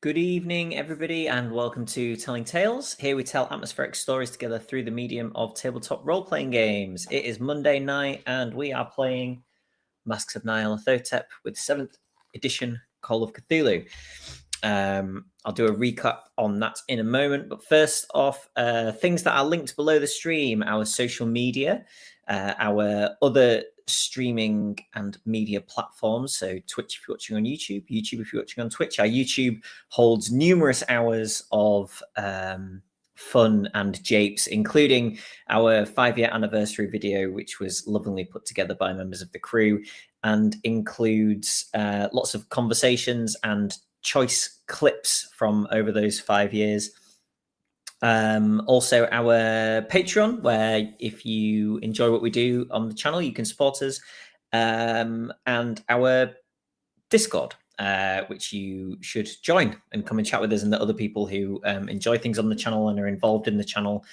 Good evening, everybody, and welcome to Telling Tales. Here we tell atmospheric stories together through the medium of tabletop role-playing games. It is Monday night, and we are playing Masks of Nyarlathotep with 7th edition Call of Cthulhu. I'll do a recap on that in a moment, but first off, things that are linked below the stream, our social media, our other streaming and media platforms. So Twitch if you're watching on YouTube, YouTube if you're watching on Twitch. Our YouTube holds numerous hours of fun and japes, including our 5-year anniversary video, which was lovingly put together by members of the crew and includes lots of conversations and choice clips from over those 5 years. Also our Patreon, where if you enjoy what we do on the channel, you can support us, and our Discord, which you should join and come and chat with us and the other people who enjoy things on the channel and are involved in the channel.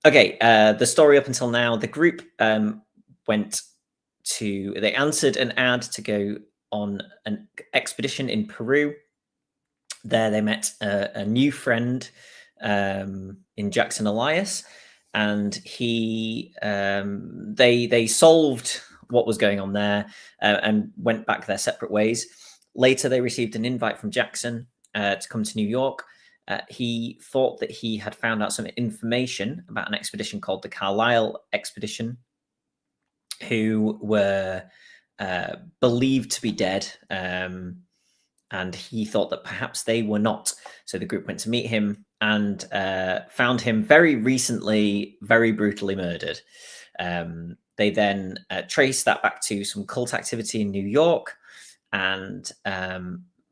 Okay, the story up until now, the group they answered an ad to go on an expedition in Peru. There they met a new friend in Jackson Elias, and they solved what was going on there and went back their separate ways. Later, they received an invite from Jackson to come to New York. He thought that he had found out some information about an expedition called the Carlisle Expedition, who were believed to be dead, and he thought that perhaps they were not. So the group went to meet him and found him very recently, very brutally murdered. They then traced that back to some cult activity in New York and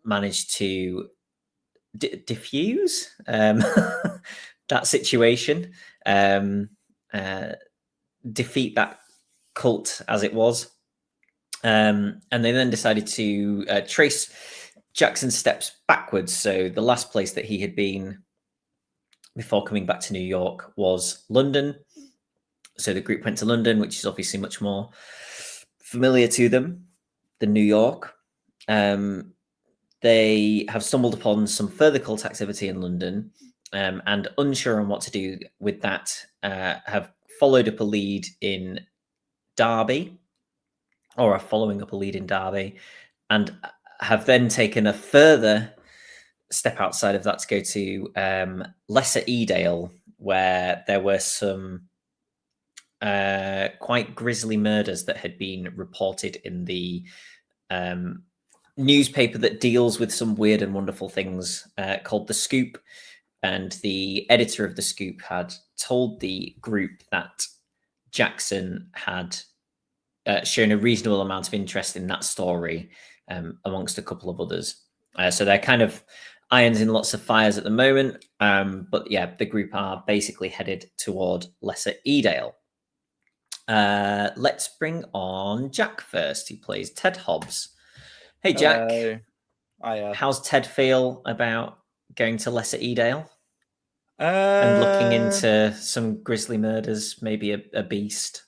managed to diffuse that situation, defeat that cult as it was. And they then decided to trace Jackson's steps backwards. So the last place that he had been before coming back to New York was London. So the group went to London, which is obviously much more familiar to them than New York. They have stumbled upon some further cult activity in London, and unsure on what to do with that, have followed up a lead in Derby, or are following up a lead in Derby, and have then taken a further step outside of that to go to Lesser Edale, where there were some quite grisly murders that had been reported in the newspaper that deals with some weird and wonderful things, called The Scoop. And the editor of The Scoop had told the group that Jackson had shown a reasonable amount of interest in that story, amongst a couple of others. So they're kind of irons in lots of fires at the moment. But yeah, the group are basically headed toward Lesser Edale. Let's bring on Jack first, who plays Ted Hobbs. Hey, Jack. How's Ted feel about going to Lesser Edale? And looking into some grisly murders, maybe a beast?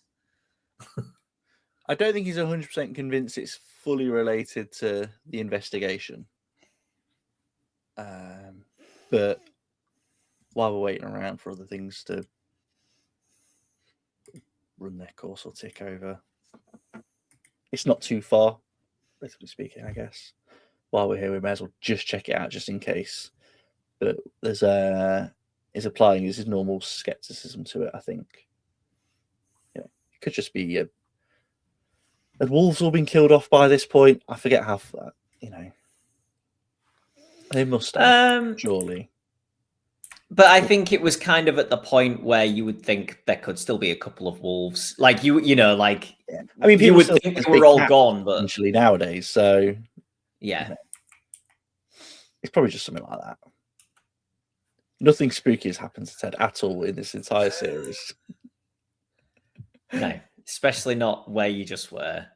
I don't think he's 100% convinced it's fully related to the investigation. But while we're waiting around for other things to run their course or tick over, it's not too far, relatively speaking, I guess. While we're here, we may as well just check it out just in case. But he's applying his normal skepticism to it, I think. You know, it could just be had wolves all been killed off by this point? I forget how, they must have, surely. But I think it was kind of at the point where you would think there could still be a couple of wolves. Like, yeah. I mean, people would think they were all gone, but essentially nowadays, so yeah. It's probably just something like that. Nothing spooky has happened to Ted at all in this entire series. No, especially not where you just were.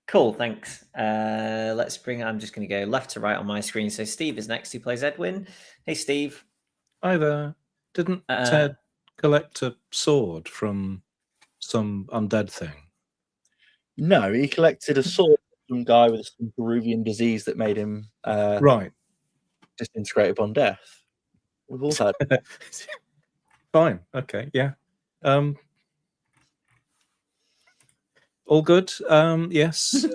Cool, thanks. I'm just going to go left to right on my screen. So Steve is next, who plays Edwin. Hey, Steve. Hi there. Didn't Ted collect a sword from some undead thing? No, he collected a sword from some guy with some Peruvian disease that made him Right. disintegrate upon death. We've all had. Fine. Okay. Yeah. All good. Yes.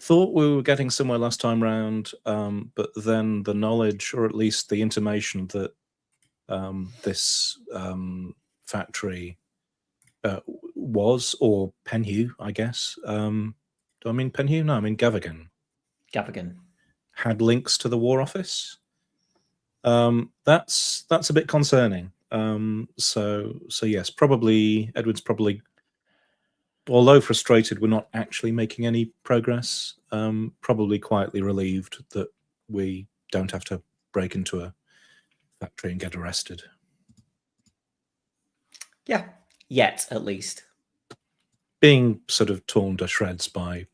Thought we were getting somewhere last time round, but then the knowledge, or at least the intimation that this factory was, or Penhew, I guess. Do I mean Penhew? No, I mean Gavigan. Gavigan had links to the War Office. That's a bit concerning. So yes, probably Edward's probably, although frustrated we're not actually making any progress, probably quietly relieved that we don't have to break into a factory and get arrested. Yeah, yet at least. Being sort of torn to shreds by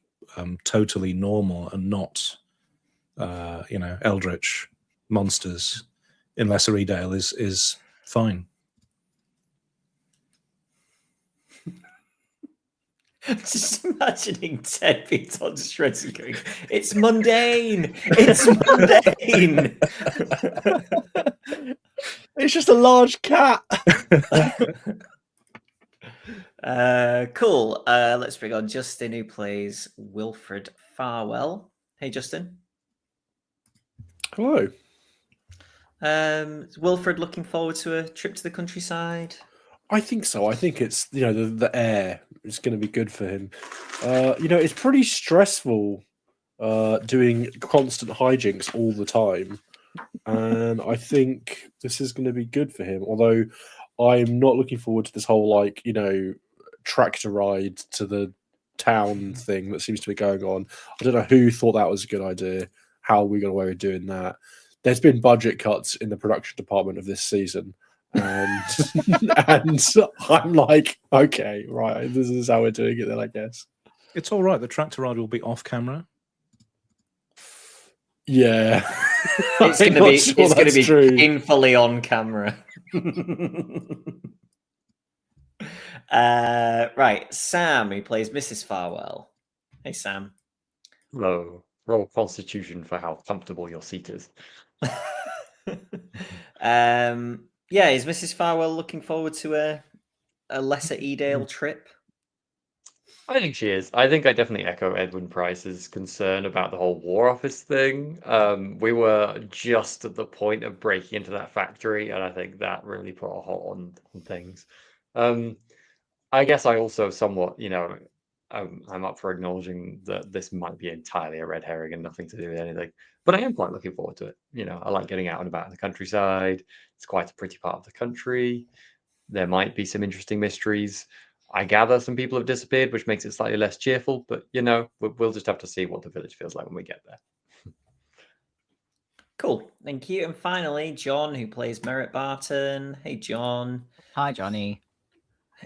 totally normal and not, eldritch monsters in Lesser Edale is fine. Just imagining Ted being torn to shreds and going, "It's mundane. It's mundane." It's just a large cat. Cool. Let's bring on Justin, who plays Wilfred Farwell. Hey, Justin. Hello. Is Wilfred looking forward to a trip to the countryside? I think so. I think it's the air is going to be good for him. It's pretty stressful doing constant hijinks all the time, and I think this is going to be good for him. Although I'm not looking forward to this whole tractor ride to the town thing that seems to be going on. I don't know who thought that was a good idea. How we got away with doing that? There's been budget cuts in the production department of this season. And I'm like, okay, right, this is how we're doing it then, I guess. It's all right. The tractor ride will be off camera. Yeah. It's going to be painfully on camera. Right, Sam, who plays Mrs. Farwell. Hey, Sam. Hello. Roll Constitution for how comfortable your seat is. Yeah, is Mrs. Farwell looking forward to a Lesser Edale trip? I think she is. I think I definitely echo Edwin Price's concern about the whole War Office thing. We were just at the point of breaking into that factory, and I think that really put a halt on things. I guess I also somewhat, I'm up for acknowledging that this might be entirely a red herring and nothing to do with anything. But I am quite looking forward to it. I like getting out and about in the countryside. It's quite a pretty part of the country. There might be some interesting mysteries. I gather some people have disappeared, which makes it slightly less cheerful. But, we'll just have to see what the village feels like when we get there. Cool. Thank you. And finally, John, who plays Merritt Barton. Hey, John. Hi, Johnny.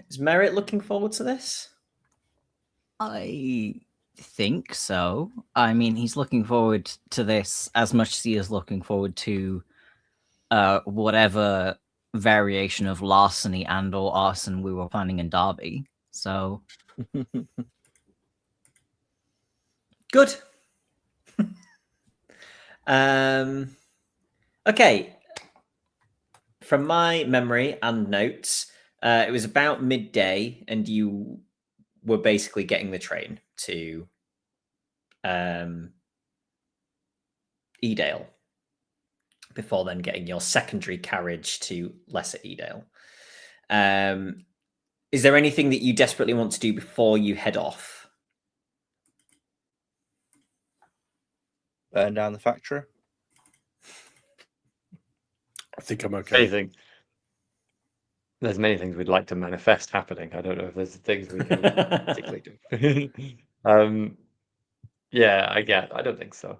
Is Merritt looking forward to this? I think so. I mean, he's looking forward to this as much as he is looking forward to whatever variation of larceny and or arson we were planning in Derby. So good. Okay. From my memory and notes, it was about midday, and you were basically getting the train to Edale before then getting your secondary carriage to Lesser Edale. Is there anything that you desperately want to do before you head off? Burn down the factory. I think I'm okay. There's many things we'd like to manifest happening. I don't know if there's things we can particularly do. Yeah, I don't think so.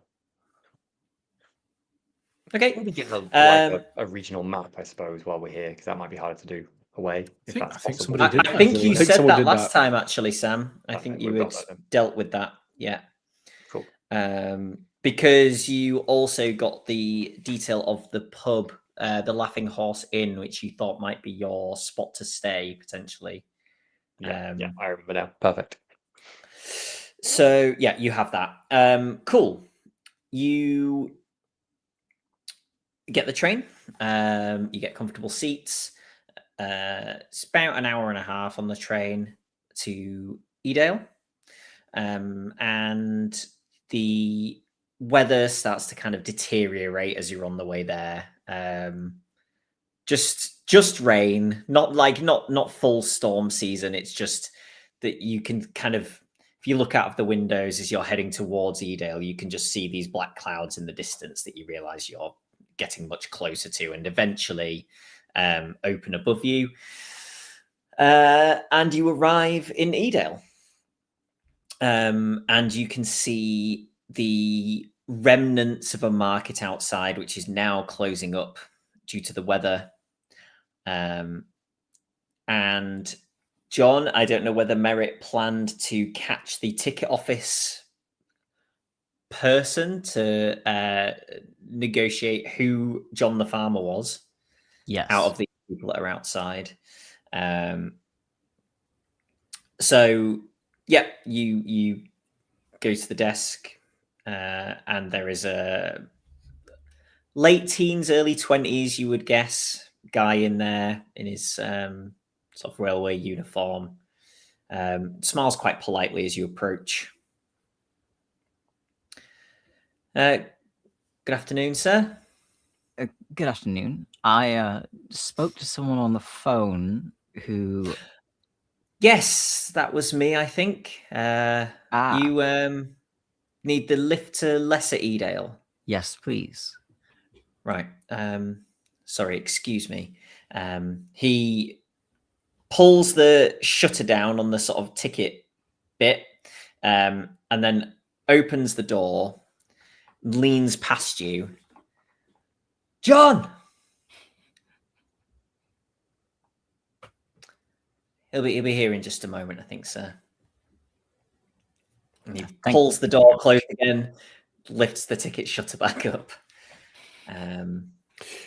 Okay. Maybe get a regional map, I suppose, while we're here, because that might be harder to do away, if that's possible. I think you said that last time, actually, Sam. I think you had dealt with that. Yeah. Cool. Because you also got the detail of the pub, the Laughing Horse Inn, which you thought might be your spot to stay, potentially. Yeah, I remember now. Perfect. So yeah, you have that. Cool. You get the train. You get comfortable seats. It's about an hour and a half on the train to Edale. And the weather starts to kind of deteriorate as you're on the way there. Just rain, not full storm season. It's just that you can kind of, if you look out of the windows as you're heading towards Edale, you can just see these black clouds in the distance that you realize you're getting much closer to, and eventually open above you. And you arrive in Edale. And you can see the remnants of a market outside, which is now closing up due to the weather. And John, I don't know whether Merritt planned to catch the ticket office person to negotiate who John the farmer was. Yes. Out of the people that are outside. So yeah, you go to the desk, and there is a late teens, early 20s, you would guess, guy in there in his sort of railway uniform. Smiles quite politely as you approach. Good afternoon, sir. Good afternoon. I spoke to someone on the phone who... Yes, that was me, I think. You need the lift to Lesser Edale. Yes, please. Right. Sorry, excuse me. He pulls the shutter down on the sort of ticket bit, and then opens the door, leans past you. John! He'll be here in just a moment, I think, sir. And he pulls the door closed again, lifts the ticket shutter back up.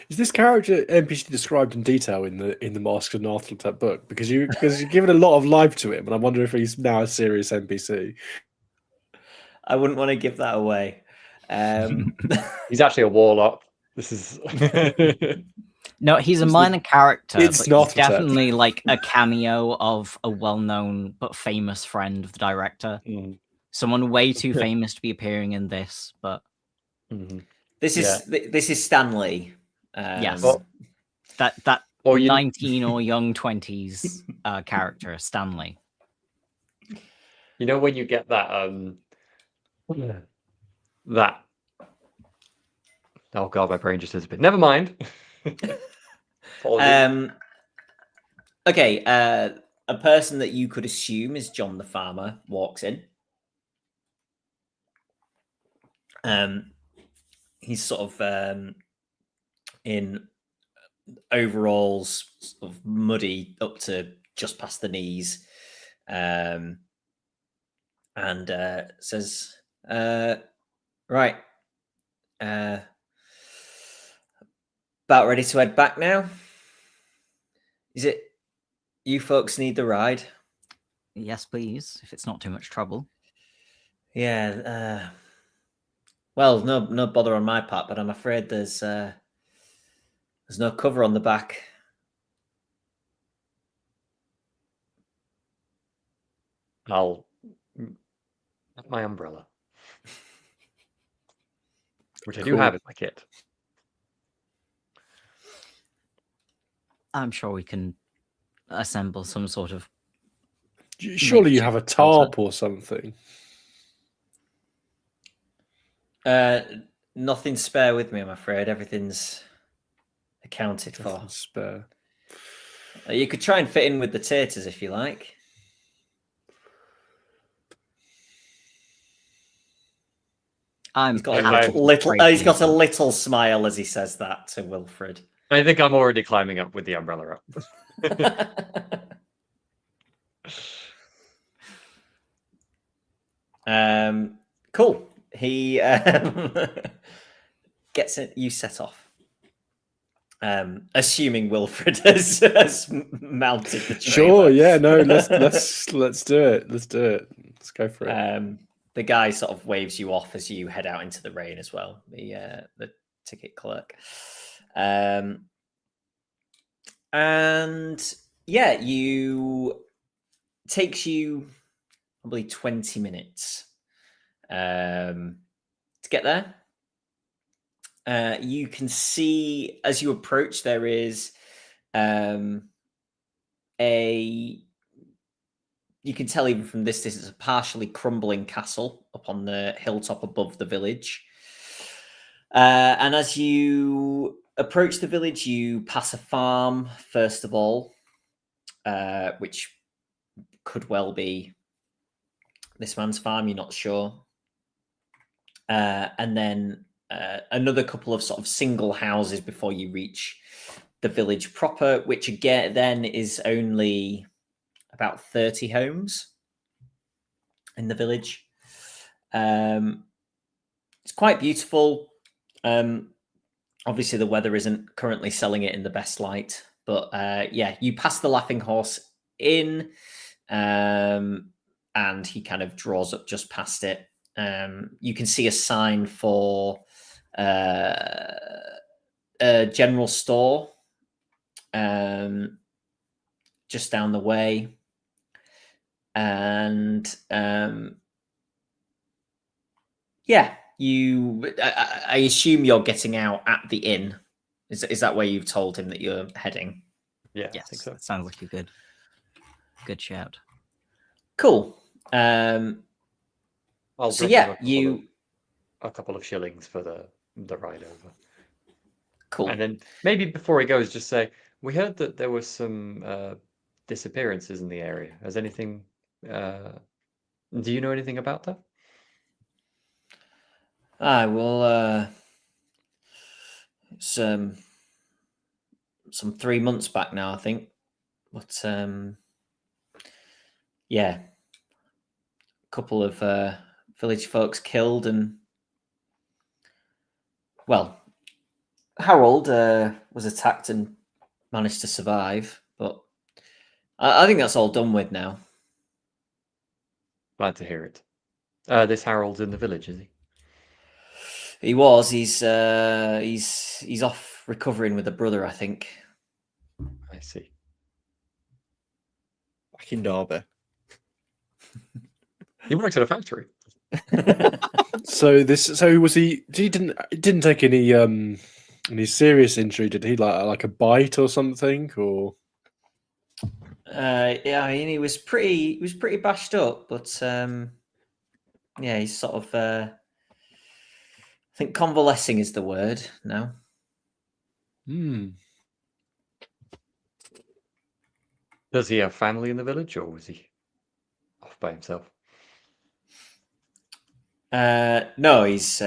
Is this character NPC described in detail in the Masks of Nyarlathotep book? Because you've given a lot of life to him, and I wonder if he's now a serious NPC. I wouldn't want to give that away. He's actually a warlock. This is no, he's a minor character. It's but he's definitely like a cameo of a well-known but famous friend of the director. Someone way too famous to be appearing in this, but this is Stanley. Yes, that or 19 or young 20s character, Stanley. You know when you get that that. Oh god, my brain just disappeared. Never mind. Okay, a person that you could assume is John the farmer walks in. He's sort of in overalls, sort of muddy up to just past the knees, and says, "Right, about ready to head back now? Is it you folks need the ride?" Yes, please, if it's not too much trouble. Yeah. Well, no bother on my part, but I'm afraid there's no cover on the back. I'll have my umbrella, which I do have in my kit. I'm sure we can assemble some sort of... Surely you have a tarp or something. Nothing spare with me, I'm afraid. Everything's accounted for. Nothing spare. You could try and fit in with the taters if you like. He's got a little smile as he says that to Wilfred. I think I'm already climbing up with the umbrella up. Cool. He gets you set off. Assuming Wilfred has mounted the trailer. Sure, yeah, no, let's do it. Let's do it. Let's go for it. The guy sort of waves you off as you head out into the rain as well. The ticket clerk. And yeah, takes you probably 20 minutes to get there. You can see as you approach, there is you can tell even from this is a partially crumbling castle up on the hilltop above the village. And as you approach the village, you pass a farm, first of all, which could well be this man's farm, you're not sure. And then another couple of sort of single houses before you reach the village proper, which again then is only about 30 homes in the village. It's quite beautiful. Obviously the weather isn't currently selling it in the best light, but yeah, you pass the Laughing Horse Inn, and he kind of draws up just past it. You can see a sign for a general store just down the way. And yeah, I assume you're getting out at the inn. Is that where you've told him that you're heading? Yeah, Yes, I think so. that sounds like a good shout. Cool. I'll So drop yeah, him a couple of shillings for the ride over. Cool. And then maybe before he goes, just say, we heard that there was some disappearances in the area. Has anything? Do you know anything about that? Well, it's some 3 months back now, I think. But yeah, a couple of village folks killed, and well, Harold was attacked and managed to survive, but I think that's all done with now. Glad to hear it. This Harold's in the village, is he? He was. He's off recovering with a brother, I think. I see. Back in Derby. He works at a factory. So was he? He didn't take any serious injury, did he? Like a bite or something, or? Yeah, I mean, he was pretty bashed up, but yeah, he's sort of I think convalescing is the word now. Does he have family in the village, or was he off by himself? No, he was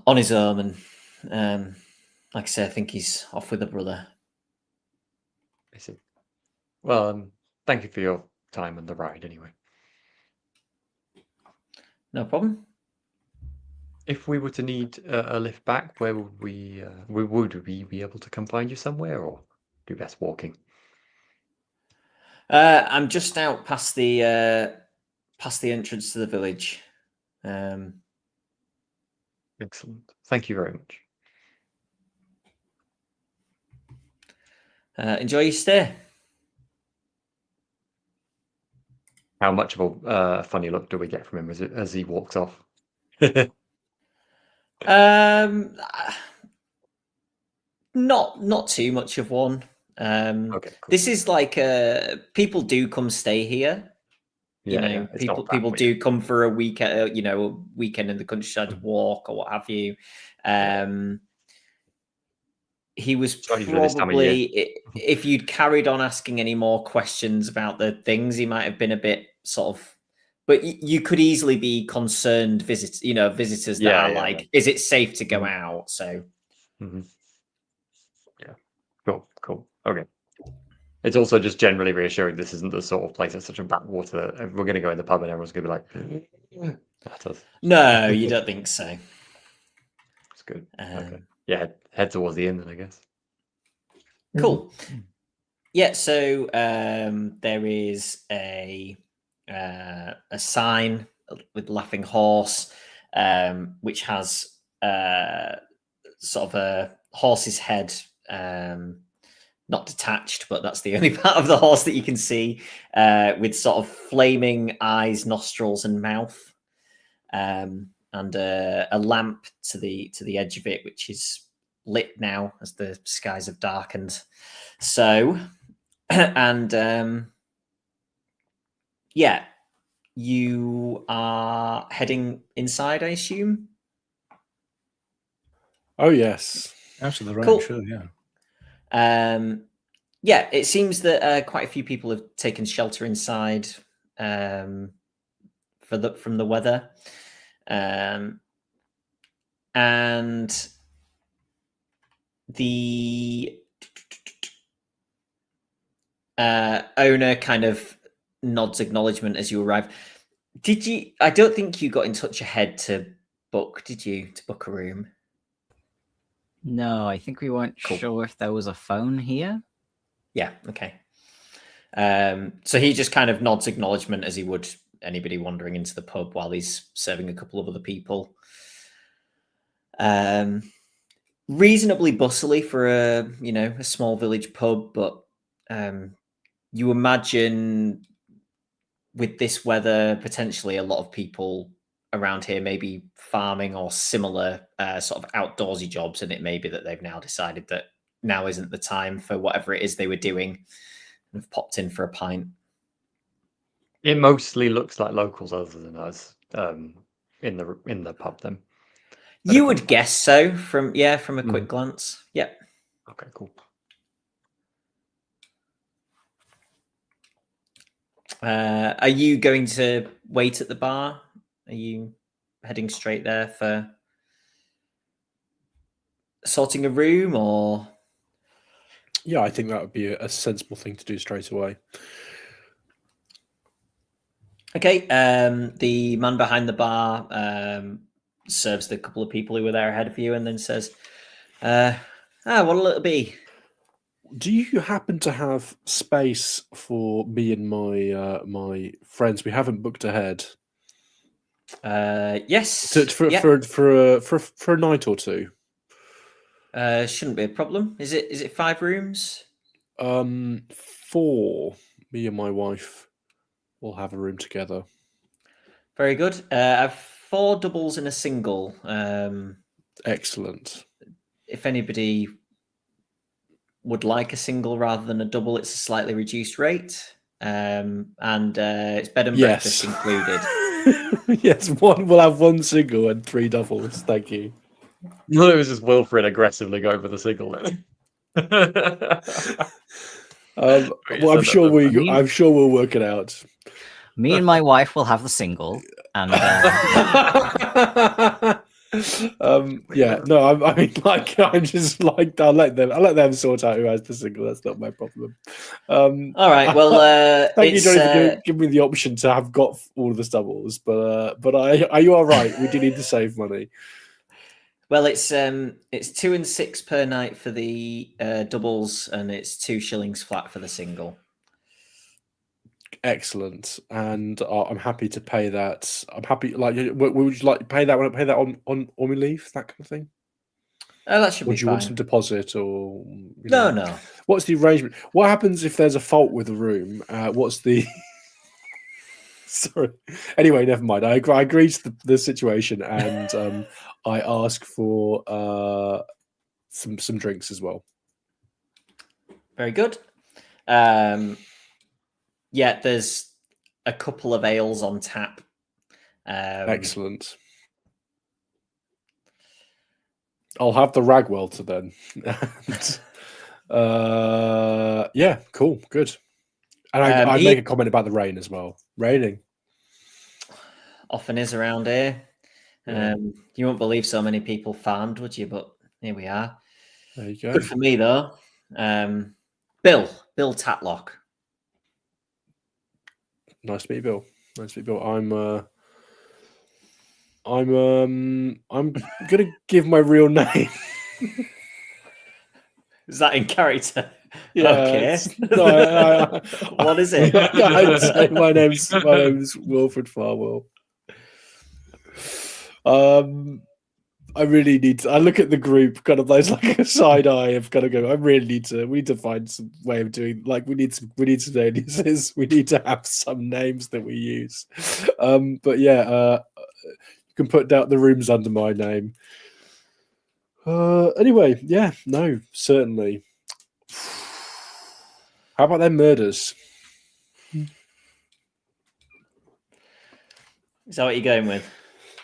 on his own, and like I say, I think he's off with a brother. I see. Well, thank you for your time and the ride, anyway. No problem. If we were to need a lift back, where would we be able to come find you somewhere, or do best walking? I'm just out past the entrance to the village. Excellent. Thank you very much. Enjoy your stay. How much of a funny look do we get from him as he walks off? Not too much of one. Okay, cool. This is like people do come stay here. It's not that people weird. do come for a weekend, a weekend in the countryside to walk or what have you. He was probably, if you'd carried on asking any more questions about the things, he might have been a bit sort of. But you could easily be concerned visitors that are like, is it safe to go out? So, yeah, cool. Okay. It's also just generally reassuring this isn't the sort of place that's such a backwater. We're going to go in the pub and everyone's going to be like, no, you don't think so. That's good. Okay. Um, Yeah, head towards the end then, I guess. Cool. Yeah, so there is a sign with Laughing Horse, which has sort of a horse's head, not detached, but that's the only part of the horse that you can see, with sort of flaming eyes, nostrils, and mouth, and a lamp to the edge of it, which is lit now as the skies have darkened. So, and yeah, you are heading inside, I assume. Oh yes. Out of the rain, Cool. sure, yeah. Yeah, it seems that quite a few people have taken shelter inside from the weather, and the owner kind of nods acknowledgement as you arrive. Did you? I don't think you got in touch ahead to book, did you? To book a room? No, I think we weren't Cool. sure if there was a phone here. Yeah. Okay. So he just kind of nods acknowledgement as he would anybody wandering into the pub while he's serving a couple of other people. Reasonably bustly for a small village pub, but you imagine with this weather, potentially a lot of people around here may be farming or similar sort of outdoorsy jobs, and it may be that they've now decided that now isn't the time for whatever it is they were doing and have popped in for a pint. It mostly looks like locals other than us in the pub then. You would guess so from a quick glance. Yeah. Okay, cool. Are you going to wait at the bar? Are you heading straight there for sorting a room, or? Yeah, I think that would be a sensible thing to do straight away. Okay. The man behind the bar serves the couple of people who were there ahead of you, and then says, what'll it be? Do you happen to have space for me and my friends? We haven't booked ahead. Yes. For a night or two. Shouldn't be a problem. Is it 5 rooms? 4. Me and my wife will have a room together. Very good. I have 4 doubles and a single. Excellent. If anybody would like a single rather than a double, it's a slightly reduced rate, and it's bed and breakfast included. Yes, we'll have 1 single and 3 doubles. Thank you. No, it was just Wilfred aggressively going for the single then. Well, I'm sure we'll work it out. Me and my wife will have the single, and yeah, no, I'm just like I'll let them sort out who has the single. That's not my problem. All right. Well, thank you, Jonny, for giving me the option to have got all of the doubles. But you are right. We do need to save money. Well, it's 2 and 6 per night for the doubles, and it's 2 shillings flat for the single. Excellent, and I'm happy to pay that. I'm happy. Like, would you like to pay that on when we leave? That kind of thing. That should be fine. Would you want some deposit or? No. What's the arrangement? What happens if there's a fault with the room? What's the? Sorry. Anyway, never mind. I agree to the situation, and I ask for some drinks as well. Very good. Yeah, there's a couple of ales on tap. Excellent. I'll have the Ragwelter then. Yeah, cool, good. And I make a comment about the rain as well. Raining. Often is around here. Yeah. You won't believe so many people farmed, would you? But here we are. There you go. Good for me, though. Bill Tatlock. Nice to meet you, Bill. I'm I'm gonna give my real name. Is that in character? Yeah, Okay. no, What is it? I'd say my name's Wilfred Farwell. I really need to. I look at the group, kind of like a side eye of kind of go. We need to find some way of doing. Like we need some aliases. We need to have some names that we use. But yeah, you can put down the rooms under my name. Anyway, yeah, no, certainly. How about them murders? Is that what you're going with?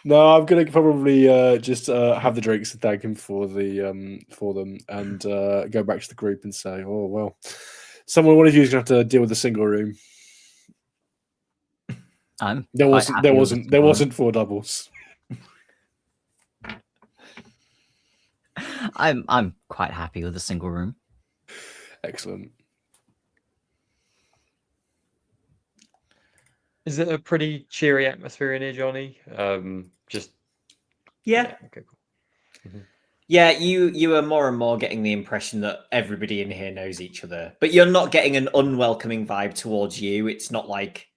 No, I'm gonna probably just have the drinks and thank him for them, and go back to the group and say, "Oh well, one of you is gonna have to deal with a single room." There wasn't 4 doubles. I'm quite happy with a single room. Excellent. Is it a pretty cheery atmosphere in here, Jonny? Yeah. Okay, cool. Mm-hmm. Yeah, you are more and more getting the impression that everybody in here knows each other, but you're not getting an unwelcoming vibe towards you. It's not like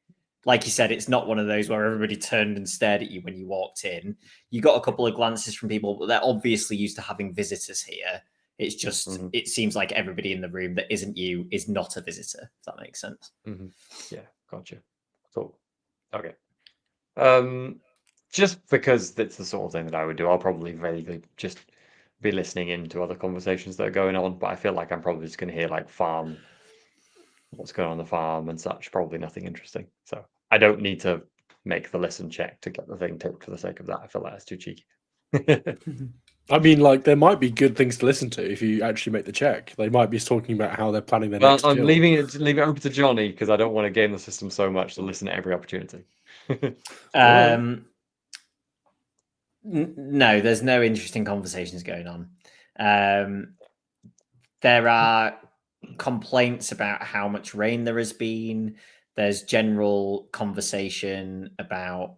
you said, it's not one of those where everybody turned and stared at you when you walked in. You got a couple of glances from people, but they're obviously used to having visitors here. It's just, It seems like everybody in the room that isn't you is not a visitor, if that makes sense. Mm-hmm. Yeah, gotcha. Cool. Okay. Just because it's the sort of thing that I would do, I'll probably vaguely just be listening into other conversations that are going on, but I feel like I'm probably just going to hear like what's going on the farm and such, probably nothing interesting. So I don't need to make the listen check to get the thing tipped for the sake of that. I feel like that's too cheeky. I mean, like, there might be good things to listen to if you actually make the check. They might be talking about how they're planning their next I'm kill. leaving it open to Jonny because I don't want to game the system so much to listen at every opportunity. No, there's no interesting conversations going on. There are complaints about how much rain there has been. There's general conversation about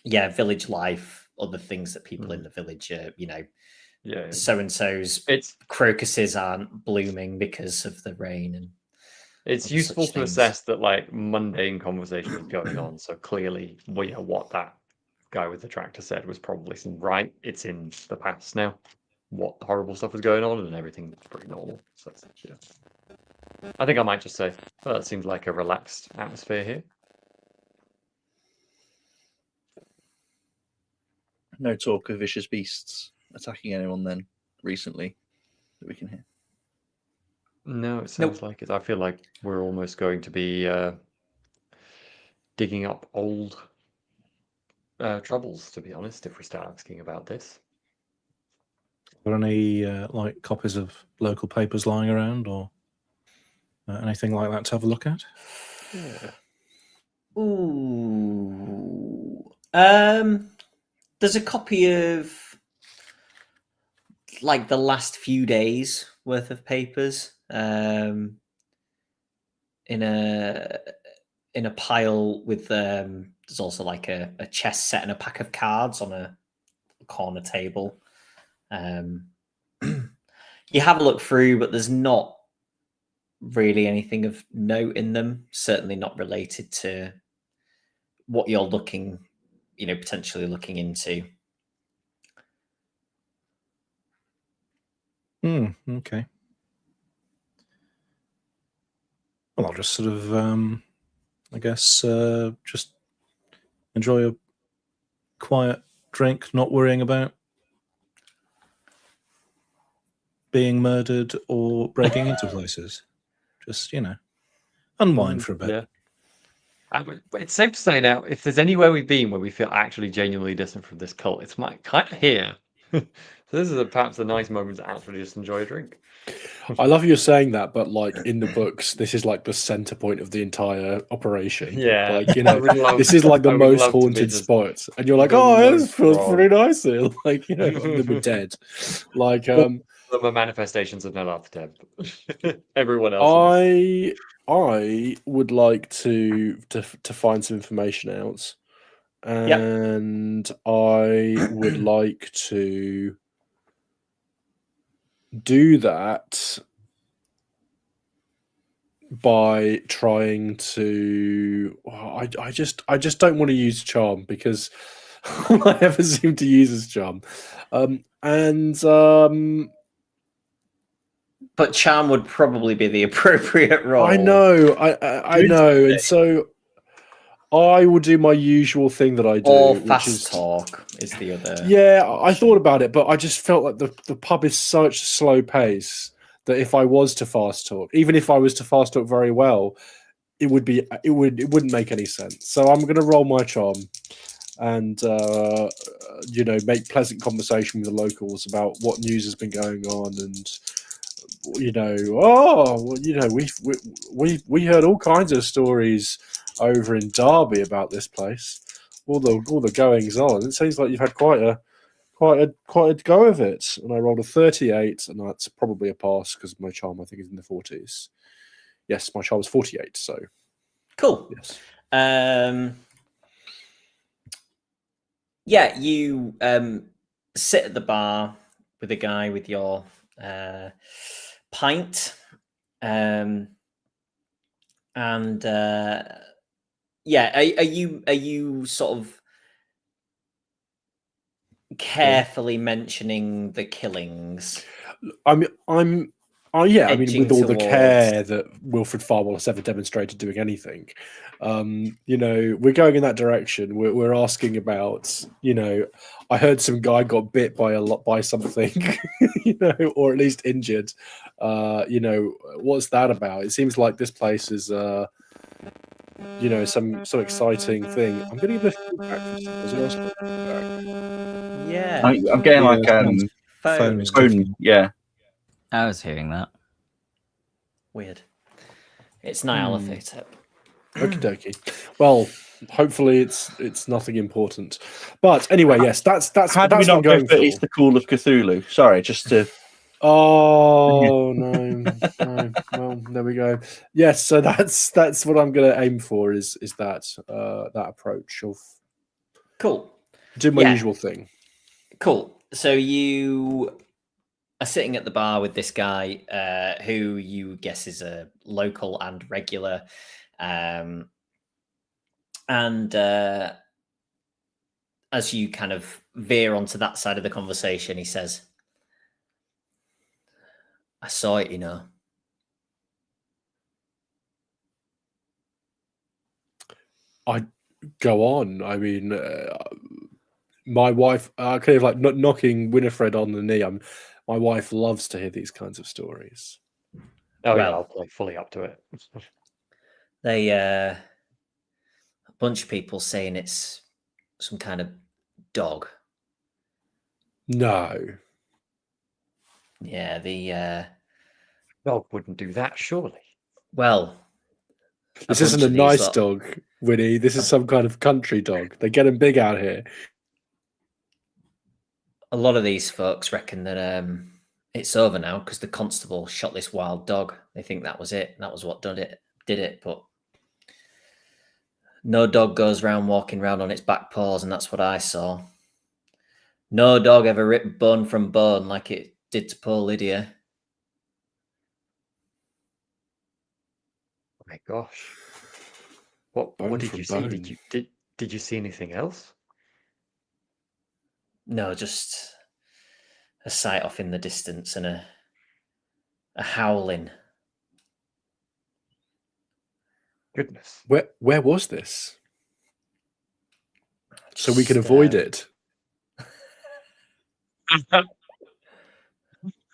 village life, other things that people in the village are, so and so's crocuses aren't blooming because of the rain, and it's useful to assess that like mundane conversation is going on. So clearly, what that guy with the tractor said was probably right. It's in the past now. What horrible stuff is going on, and everything's pretty normal. So yeah. I think I might just say, well, it seems like a relaxed atmosphere here. No talk of vicious beasts attacking anyone then recently that we can hear. No, it sounds like it. I feel like we're almost going to be digging up old troubles, to be honest, if we start asking about this. Are there any like copies of local papers lying around, or anything like that to have a look at? Yeah. Ooh. There's a copy of like the last few days worth of papers in a pile with there's also like a chess set and a pack of cards on a corner table. You have a look through, but there's not really anything of note in them, certainly not related to what you're looking, potentially looking into. Okay. Well, I'll just sort of, I guess, just enjoy a quiet drink, not worrying about being murdered or breaking into places. Just, unwind for a bit. Yeah. It's safe to say now, if there's anywhere we've been where we feel actually genuinely distant from this cult, it's kind of here. So this is perhaps a nice moment to actually just enjoy a drink. I love you saying that, but like in the books, this is like the center point of the entire operation. Yeah, this is like the most haunted spot, and you're like, "Oh, this feels pretty nice here." Like, we're dead. Like, the manifestations of Nyarlathotep. Everyone else. I would like to find some information out and I would like to do that by trying to. I just don't want to use charm because all I ever seem to use is charm, But charm would probably be the appropriate role. I know, I know, and so I will do my usual thing that I do, Or which fast is talk is the other. Yeah, I thought about it, but I just felt like the pub is such slow pace that if I was to fast talk, even if I was to fast talk very well, it wouldn't make any sense. So I'm going to roll my charm and make pleasant conversation with the locals about what news has been going on, and we heard all kinds of stories over in Derby about this place. All the goings on. It seems like you've had quite a go of it. And I rolled a 38, and that's probably a pass because my charm I think is in the 40s. Yes, my charm is 48. So cool. Yes. Yeah, you sit at the bar with a guy with your pint, and are you sort of carefully mentioning the killings? I mean, with all the care towards- that Wilfred Farwell has ever demonstrated doing anything, we're going in that direction. We're asking about, I heard some guy got bit by something, or at least injured. What's that about? It seems like this place is, some exciting thing. I'm going to give a feedback from someone else. Yeah, I'm getting like phone. phone. Yeah. I was hearing that. Weird. It's Nyarlathotep. Okie dokie. Well, hopefully it's nothing important. But anyway, yes, that's How do we what I'm not go going for for. It's the Call of Cthulhu? Sorry, just to. Oh no. Well, there we go. Yes, so that's what I'm going to aim for is that approach of Cool. do my usual thing. Cool. So you are sitting at the bar with this guy who you guess is a local and regular. And as you kind of veer onto that side of the conversation, he says, I saw it, I go on. I mean, my wife, kind of like knocking Winifred on the knee. My wife loves to hear these kinds of stories. Oh Well- yeah, I'll play fully up to it. They a bunch of people saying it's some kind of dog. No. Yeah, the Dog wouldn't do that, surely. well, This bunch isn't a of these nice lot- dog, Winnie. This is some kind of country dog. They get them big out here. a lot of these folks reckon that it's over now because the constable shot this wild dog. They think that was it. That was what did it. But no dog goes around walking around on its back paws, and that's what I saw. No dog ever ripped bone from bone like it did to poor Lydia. Oh my gosh. What Bone did from you see? bone. Did you see anything else? No, just a sight off in the distance and a howling. Goodness. Where was this? So we can avoid it.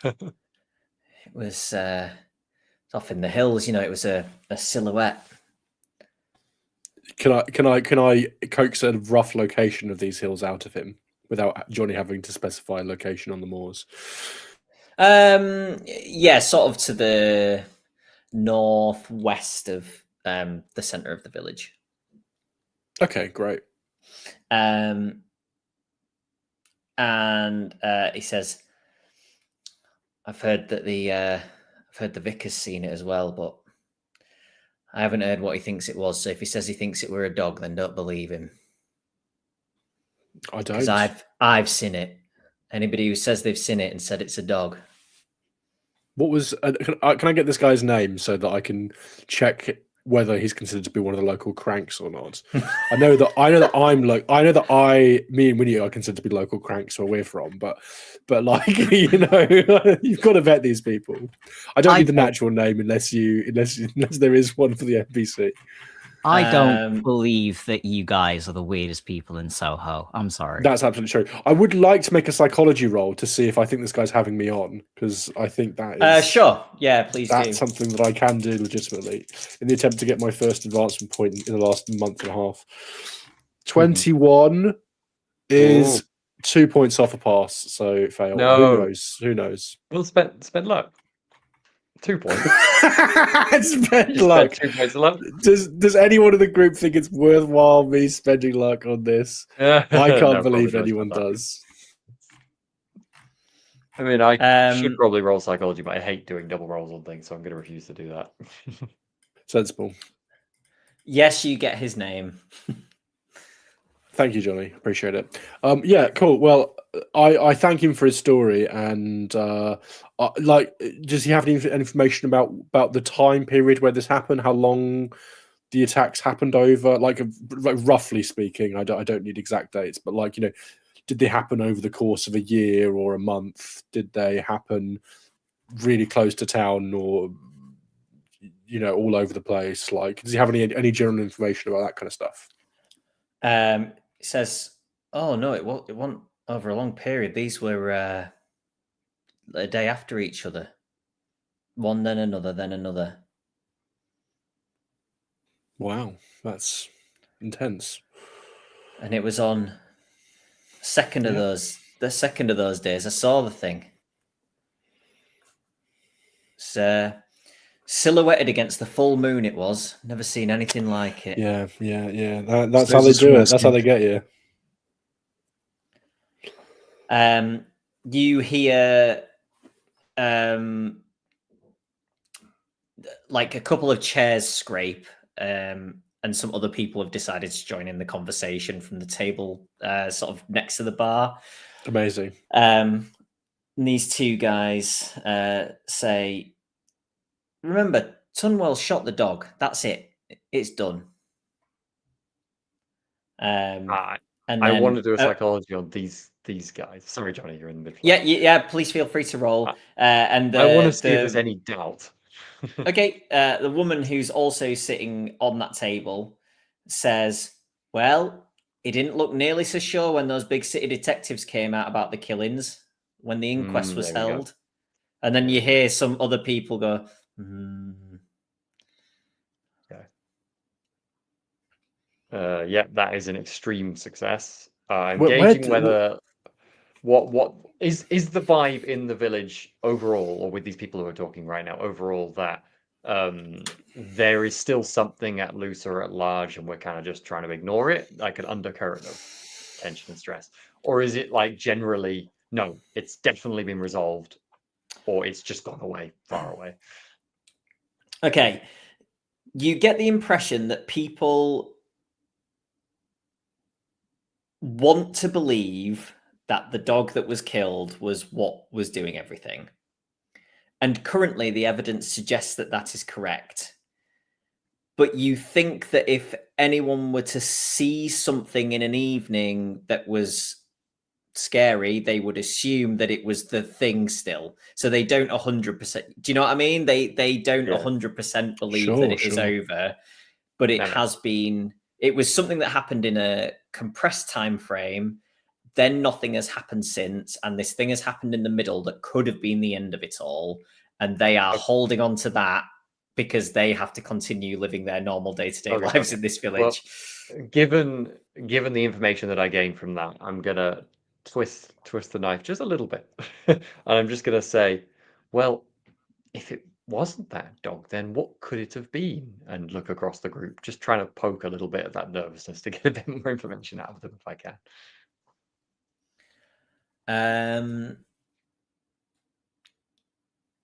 It was off in the hills, it was a silhouette. Can I coax a rough location of these hills out of him without Jonny having to specify a location on the moors? Yeah, sort of to the northwest of the center of the village. Okay, great. And he says, I've heard that the vicar's seen it as well, but I haven't heard what he thinks it was. So if he says he thinks it were a dog, then don't believe him. I Because don't. I've seen it. Anybody who says they've seen it and said it's a dog. What was? Can I get this guy's name so that I can check whether he's considered to be one of the local cranks or not? I know that me and Winnie are considered to be local cranks where we're from, but like you've got to vet these people. I don't need the natural name unless there is one for the NPC. I don't believe that you guys are the weirdest people in Soho. I'm sorry. That's absolutely true. I would like to make a psychology roll to see if I think this guy's having me on, because I think that is sure. Yeah, please do. That's something that I can do legitimately in the attempt to get my first advancement point in the last month and a half. 21 is 2 points off a pass, so fail. No. Who knows? We'll spend luck. 2 points. Spend luck. 2 points of luck. Does anyone in the group think it's worthwhile me spending luck on this? I can't believe anyone does. I mean, I should probably roll psychology, but I hate doing double rolls on things, so I'm going to refuse to do that. Sensible. Yes, you get his name. Thank you, Jonny. Appreciate it. Yeah, cool. Well, I thank him for his story, and does he have any information about the time period where this happened? How long the attacks happened over? Like roughly speaking, I don't need exact dates, but did they happen over the course of a year or a month? Did they happen really close to town, or all over the place? Like, does he have any general information about that kind of stuff? It says, "Oh no, it wasn't over a long period. These were a day after each other. One, then another, then another." Wow, that's intense. And it was on the second of those days. I saw the thing. It's silhouetted against the full moon. It was. Never seen anything like it. Yeah. That's how they do it. That's how they get you. You hear like a couple of chairs scrape, and some other people have decided to join in the conversation from the table sort of next to the bar. Amazing. And these two guys say, "Remember, Tunwell shot the dog. That's it. It's done." And I want to do a psychology on these guys. Sorry, Jonny, you're in the middle. Yeah. Please feel free to roll. And I want to see if there's any doubt. Okay, the woman who's also sitting on that table says, "Well, he didn't look nearly so sure when those big city detectives came out about the killings, when the inquest was held." And then you hear some other people go, Yeah, that is an extreme success. I'm gauging whether what is the vibe in the village overall, or with these people who are talking right now overall, that there is still something at loose or at large, and we're kind of just trying to ignore it, like an undercurrent of tension and stress, or is it like generally no, it's definitely been resolved, or it's just gone away, far away? Okay, you get the impression that people want to believe that the dog that was killed was what was doing everything. And currently the evidence suggests that that is correct. But you think that if anyone were to see something in an evening that was scary, they would assume that it was the thing still. So they don't 100%. Do you know what I mean? They don't 100% believe that it is over. But it has been... It was something that happened in a compressed time frame. Then nothing has happened since, and this thing has happened in the middle that could have been the end of it all, and they are holding on to that because they have to continue living their normal day-to-day lives in this village. Well, given the information that I gained from that, I'm gonna twist the knife just a little bit, and I'm just gonna say, well, if it wasn't that dog, then what could it have been? And look across the group, just trying to poke a little bit of that nervousness to get a bit more information out of them if I can.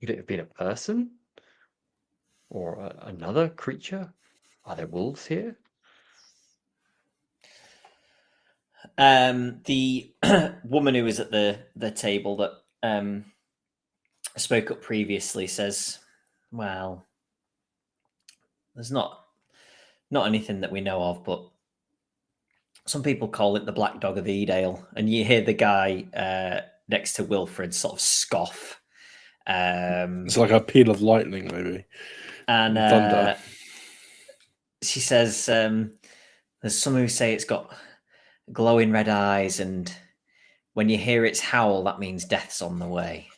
Could it have been a person or another creature? Are there wolves here? The woman who was at the table that spoke up previously says, well, there's not anything that we know of, but some people call it the Black Dog of Edale. And you hear the guy next to Wilfred sort of scoff. It's like a peal of lightning, maybe. And Thunder. She says, there's some who say it's got glowing red eyes, and when you hear its howl, that means death's on the way.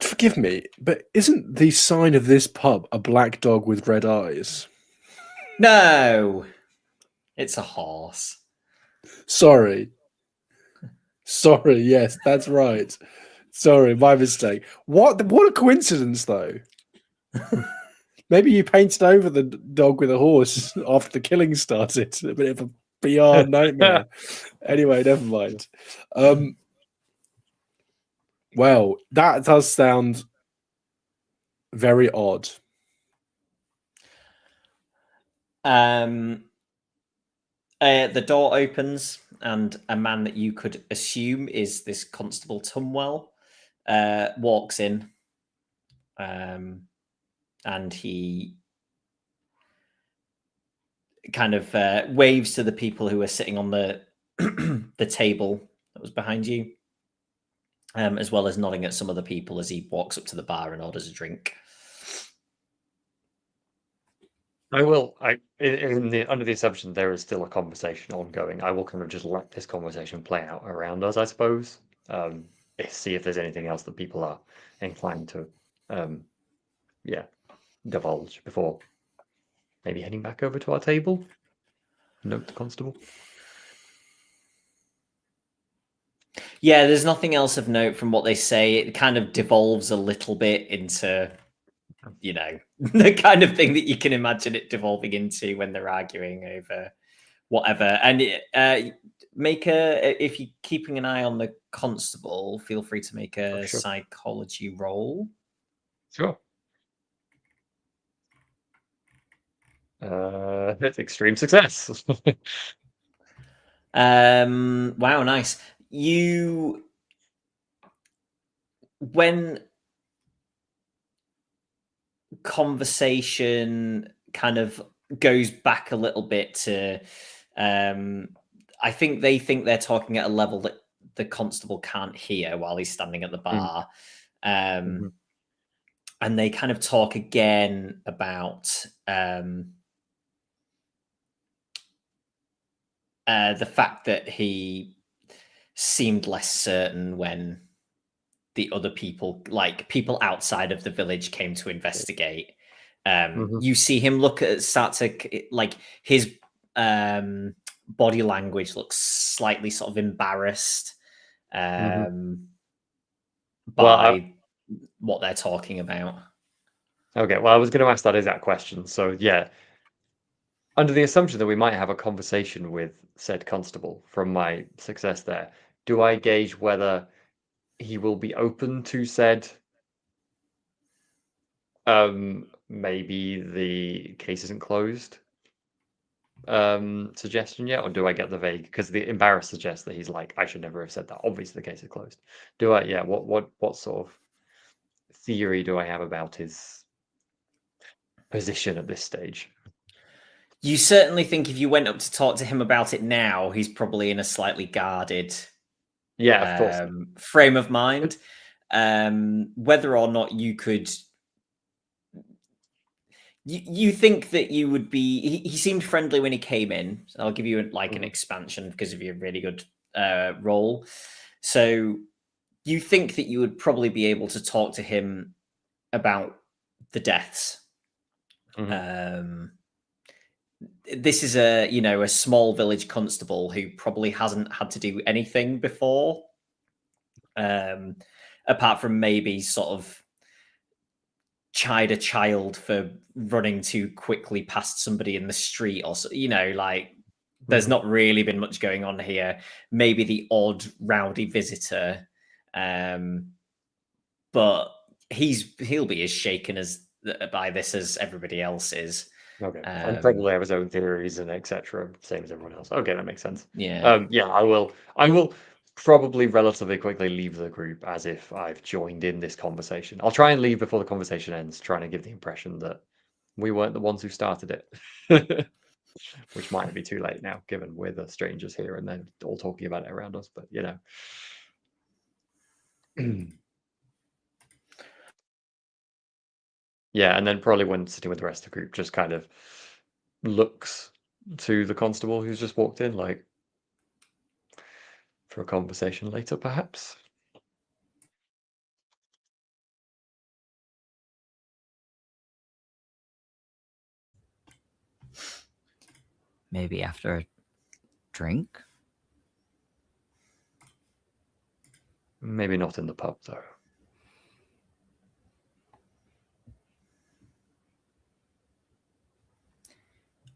Forgive me, but isn't the sign of this pub a black dog with red eyes? No, it's a horse. Sorry, yes, that's right. Sorry, my mistake. What a coincidence, though. Maybe you painted over the dog with a horse after the killing started. A bit of a PR nightmare. Anyway, never mind. Well, that does sound very odd. The door opens, and a man that you could assume is this Constable Tumwell walks in, and he kind of waves to the people who are sitting on the the table that was behind you, as well as nodding at some of the people as he walks up to the bar and orders a drink. Under the assumption there is still a conversation ongoing, I will kind of just let this conversation play out around us, I suppose. See if there's anything else that people are inclined to, divulge before maybe heading back over to our table. Note the constable. Yeah, there's nothing else of note from what they say. It kind of devolves a little bit into, the kind of thing that you can imagine it devolving into when they're arguing over whatever. And if you're keeping an eye on the constable, feel free to make a psychology roll. Sure. That's extreme success. Wow, nice. When conversation kind of goes back a little bit to, I think they're talking at a level that the constable can't hear while he's standing at the bar. And they kind of talk again about the fact that he seemed less certain when the other people, like people outside of the village, came to investigate. You see him start to like his body language looks slightly sort of embarrassed by what they're talking about. Okay, well, I was going to ask that exact question. So, yeah, under the assumption that we might have a conversation with said constable from my success there, do I gauge whether he will be open to said maybe the case isn't closed suggestion yet, or do I get the vague, because the embarrassed suggests that he's like, I should never have said that, obviously the case is closed. What sort of theory do I have about his position at this stage? You certainly think if you went up to talk to him about it now, he's probably in a slightly guarded of course. Frame of mind. Whether or not you could, you think that you would be. He seemed friendly when he came in. So I'll give you an expansion because of your really good role. So you think that you would probably be able to talk to him about the deaths. This is a small village constable who probably hasn't had to do anything before, apart from maybe sort of chide a child for running too quickly past somebody in the street, or there's not really been much going on here. Maybe the odd rowdy visitor, but he'll be as shaken by this as everybody else is. Okay, and probably have his own theories and etc. Same as everyone else. Okay, that makes sense. Yeah. Yeah, I will probably relatively quickly leave the group as if I've joined in this conversation. I'll try and leave before the conversation ends, trying to give the impression that we weren't the ones who started it. Which might be too late now, given we're the strangers here and they're all talking about it around us, but you know. Yeah, and then probably when sitting with the rest of the group, just kind of looks to the constable who's just walked in, like, for a conversation later, perhaps. Maybe after a drink? Maybe not in the pub, though.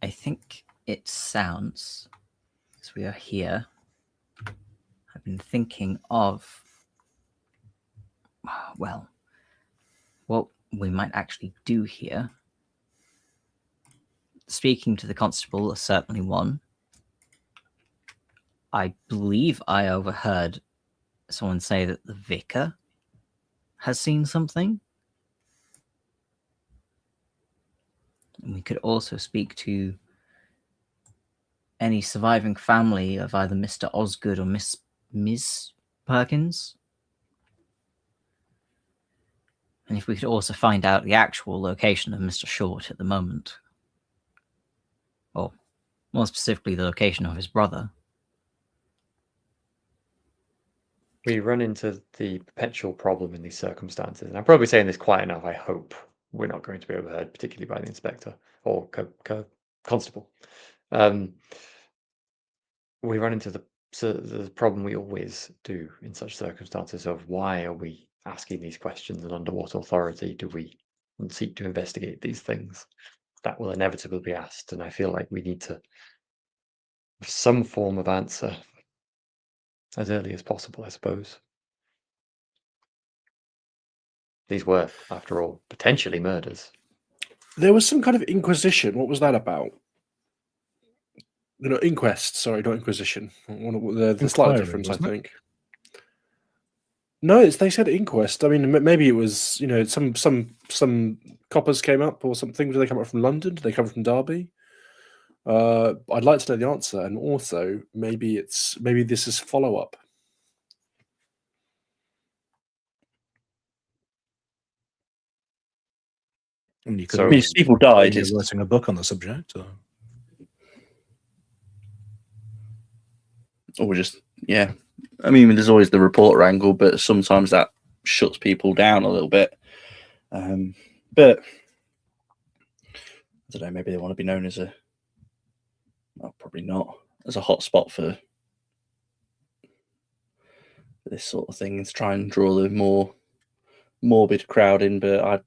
I think it sounds, as we are here, I've been thinking of, well, what we might actually do here. Speaking to the constable is certainly one. I believe I overheard someone say that the vicar has seen something. And we could also speak to any surviving family of either Mr. Osgood or Ms. Perkins. And if we could also find out the actual location of Mr. Short at the moment. Or more specifically, the location of his brother. We run into the perpetual problem in these circumstances, and I'm probably saying this quite enough. I hope we're not going to be overheard, particularly by the inspector or constable. We run into the problem we always do in such circumstances of why are we asking these questions and under what authority do we seek to investigate these things? That will inevitably be asked, and I feel like we need to have some form of answer as early as possible, I suppose. These were, after all, potentially murders. There was some kind of inquisition. What was that about? Inquest. Sorry, not inquisition. The slight Inquiry, difference, I wasn't it? think. No, they said inquest. I mean, maybe it was some coppers came up or something. Did they come up from London? Did they come from Derby? I'd like to know the answer, and also maybe this is follow up. And you could So- I mean, if people died, you're it's writing a book on the subject. or just I mean, there's always the reporter angle, but sometimes that shuts people down a little bit. But I don't know. Maybe they want to be known as probably not as a hot spot for this sort of thing, and to try and draw the more morbid crowd in. But I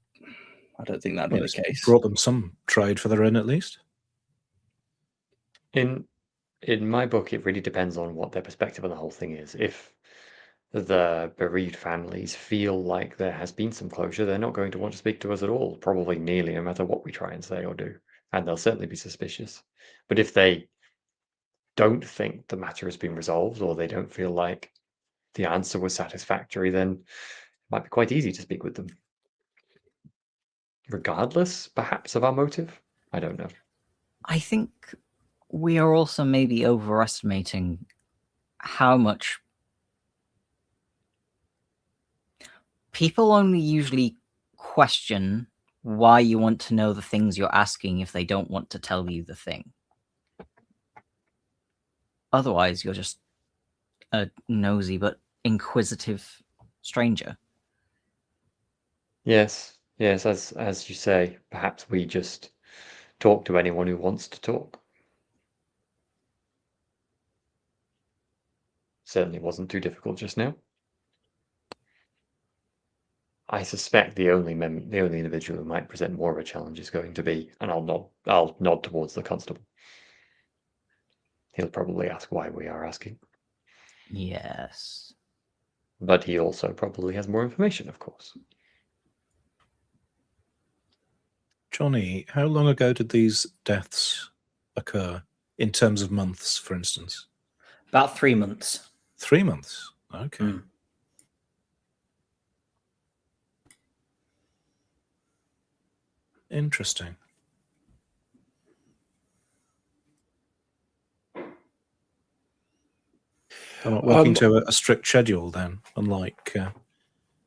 don't think that'd be the case. Brought them some trade for their own, at least. In my book, it really depends on what their perspective on the whole thing is. If the bereaved families feel like there has been some closure, they're not going to want to speak to us at all, probably nearly, no matter what we try and say or do. And they'll certainly be suspicious. But if they don't think the matter has been resolved, or they don't feel like the answer was satisfactory, then it might be quite easy to speak with them. Regardless, perhaps, of our motive? I don't know. I think we are also maybe overestimating how much people only usually question why you want to know the things you're asking if they don't want to tell you the thing. Otherwise, you're just a nosy but inquisitive stranger. Yes, as you say, perhaps we just talk to anyone who wants to talk. Certainly wasn't too difficult just now. I suspect the only individual who might present more of a challenge is going to be, and I'll nod towards the constable. He'll probably ask why we are asking. Yes. But he also probably has more information, of course. Jonny, how long ago did these deaths occur in terms of months, for instance? About 3 months. 3 months. Okay. Mm. Interesting. They're not working to a strict schedule then, unlike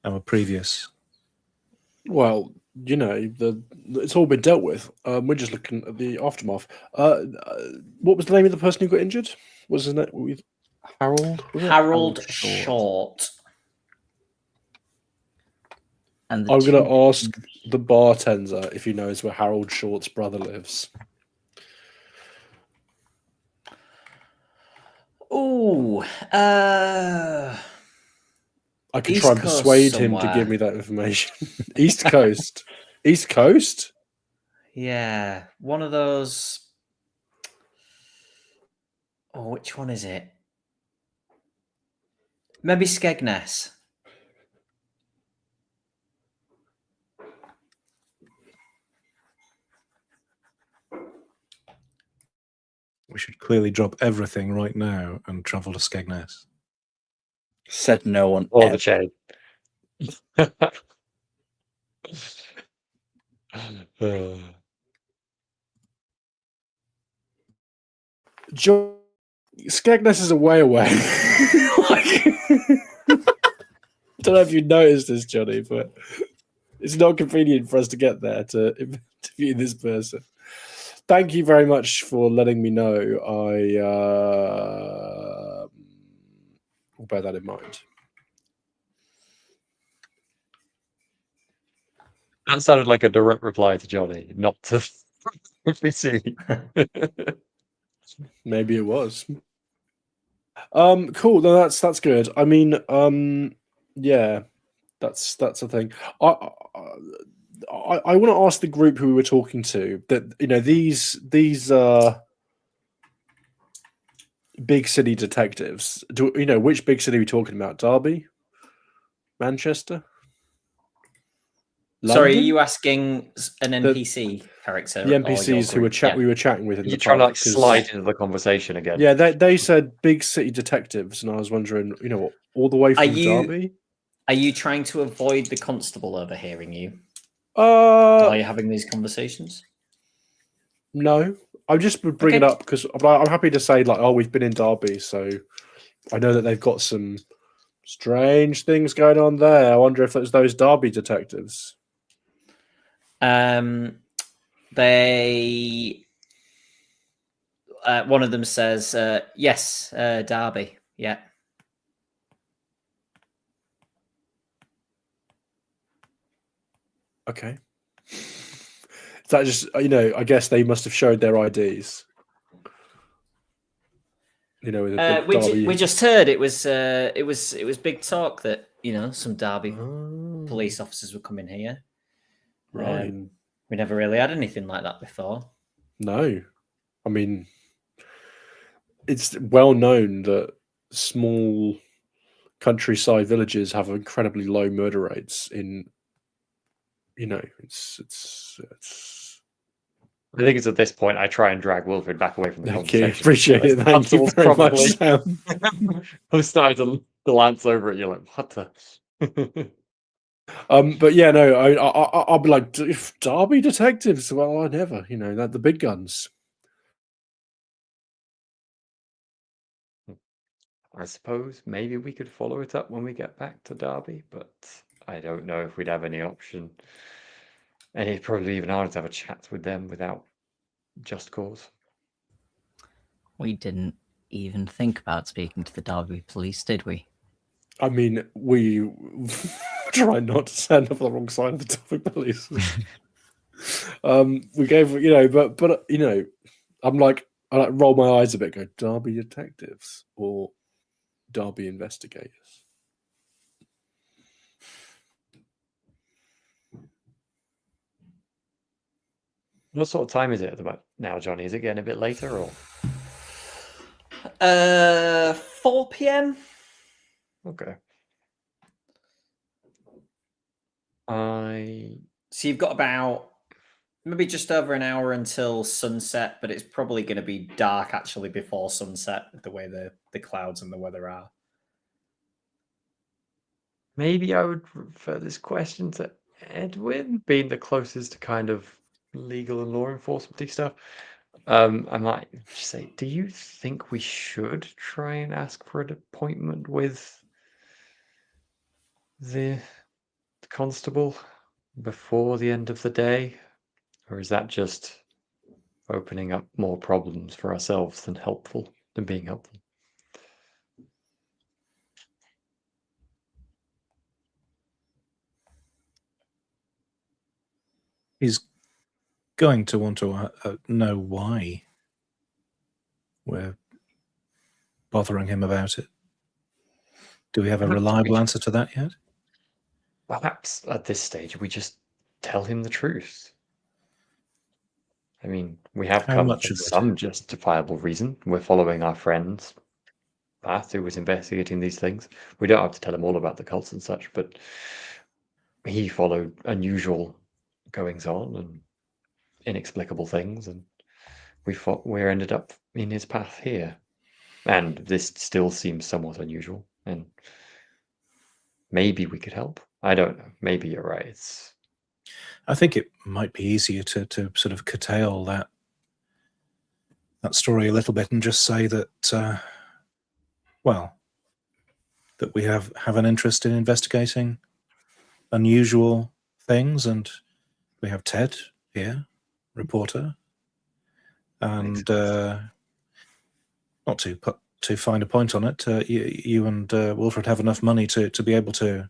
our previous. Well, you know, it's all been dealt with. We're just looking at the aftermath. What was the name of the person who got injured? Was his name Harold? Was it? Harold Short. Short. And the I'm going two- to ask the bartender if he knows where Harold Short's brother lives. Ooh. I can East try and Coast persuade him to somewhere. give me that information. East Coast. East Coast? Yeah. One of those. Oh, which one is it? Maybe Skegness. We should clearly drop everything right now and travel to Skegness. Said no one. Or ever. the chain. Skegness is a way away. I don't know if you noticed this, Johnny, but it's not convenient for us to get there to interview this person. Thank you very much for letting me know. Will bear that in mind. That sounded like a direct reply to Johnny, not to PC. Maybe it was. Cool. No, that's good. I mean, yeah, that's a thing. I want to ask the group who we were talking to that, you know, these big city detectives. Do you know which big city are we talking about? Derby, Manchester. Sorry, are London? you asking an NPC character? The or your NPCs who group? we were chatting with in You're the trying to pub, like 'cause- slide into the conversation again. Yeah, they said big city detectives, and I was wondering, you know, all the way from Derby. Are you trying to avoid the constable overhearing you? Are you having these conversations? No, I just would bring it up because I'm happy to say, like, oh, we've been in Derby, so I know that they've got some strange things going on there. I wonder if it's those Derby detectives. They. One of them says, "Yes, Derby. Yeah." Okay. Is that just, you know, I guess they must have showed their IDs. You know, with a big Derby. We just heard it was big talk that, you know, some Derby police officers were coming here. Right. We never really had anything like that before. No, I mean, it's well known that small countryside villages have incredibly low murder rates. In, you know, it's. I think it's at this point I try and drag Wilfred back away from the Okay, conversation. appreciate it. Thank you very much, Sam. I'm starting to glance over at you like, what the? But yeah, no, I'll be like, Derby detectives. Well, I never, you know, the big guns. I suppose maybe we could follow it up when we get back to Derby, but I don't know if we'd have any option. And it'd probably even harder to have a chat with them without just cause. We didn't even think about speaking to the Derby police, did we? I mean, we try not to stand up on the wrong side of the Derby police. We gave, you know, but you know, I like roll my eyes a bit, go Derby detectives or Derby investigators. What sort of time is it about now, Johnny? Is it getting a bit later or? 4 p.m. Okay. So you've got about Maybe just over an hour until sunset, but it's probably going to be dark actually before sunset, the way the clouds and the weather are. Maybe I would refer this question to Edwin, being the closest to kind of legal and law enforcement stuff. I might just say, do you think we should try and ask for an appointment with the constable before the end of the day? Or is that just opening up more problems for ourselves than being helpful? He's going to want to know why we're bothering him about it. Do we have a reliable answer to that yet? Perhaps at this stage we just tell him the truth. I mean, we have How come much for of it? some justifiable reason. We're following our friend's path who was investigating these things. We don't have to tell him all about the cults and such, but he followed unusual goings on and inexplicable things, and we ended up in his path here. And this still seems somewhat unusual, and maybe we could help. I don't know. Maybe you're right. I think it might be easier to sort of curtail that story a little bit and just say that, that we have an interest in investigating unusual things, and we have Ted here, reporter, and not to put too fine a point on it, you and Wilfred have enough money to be able to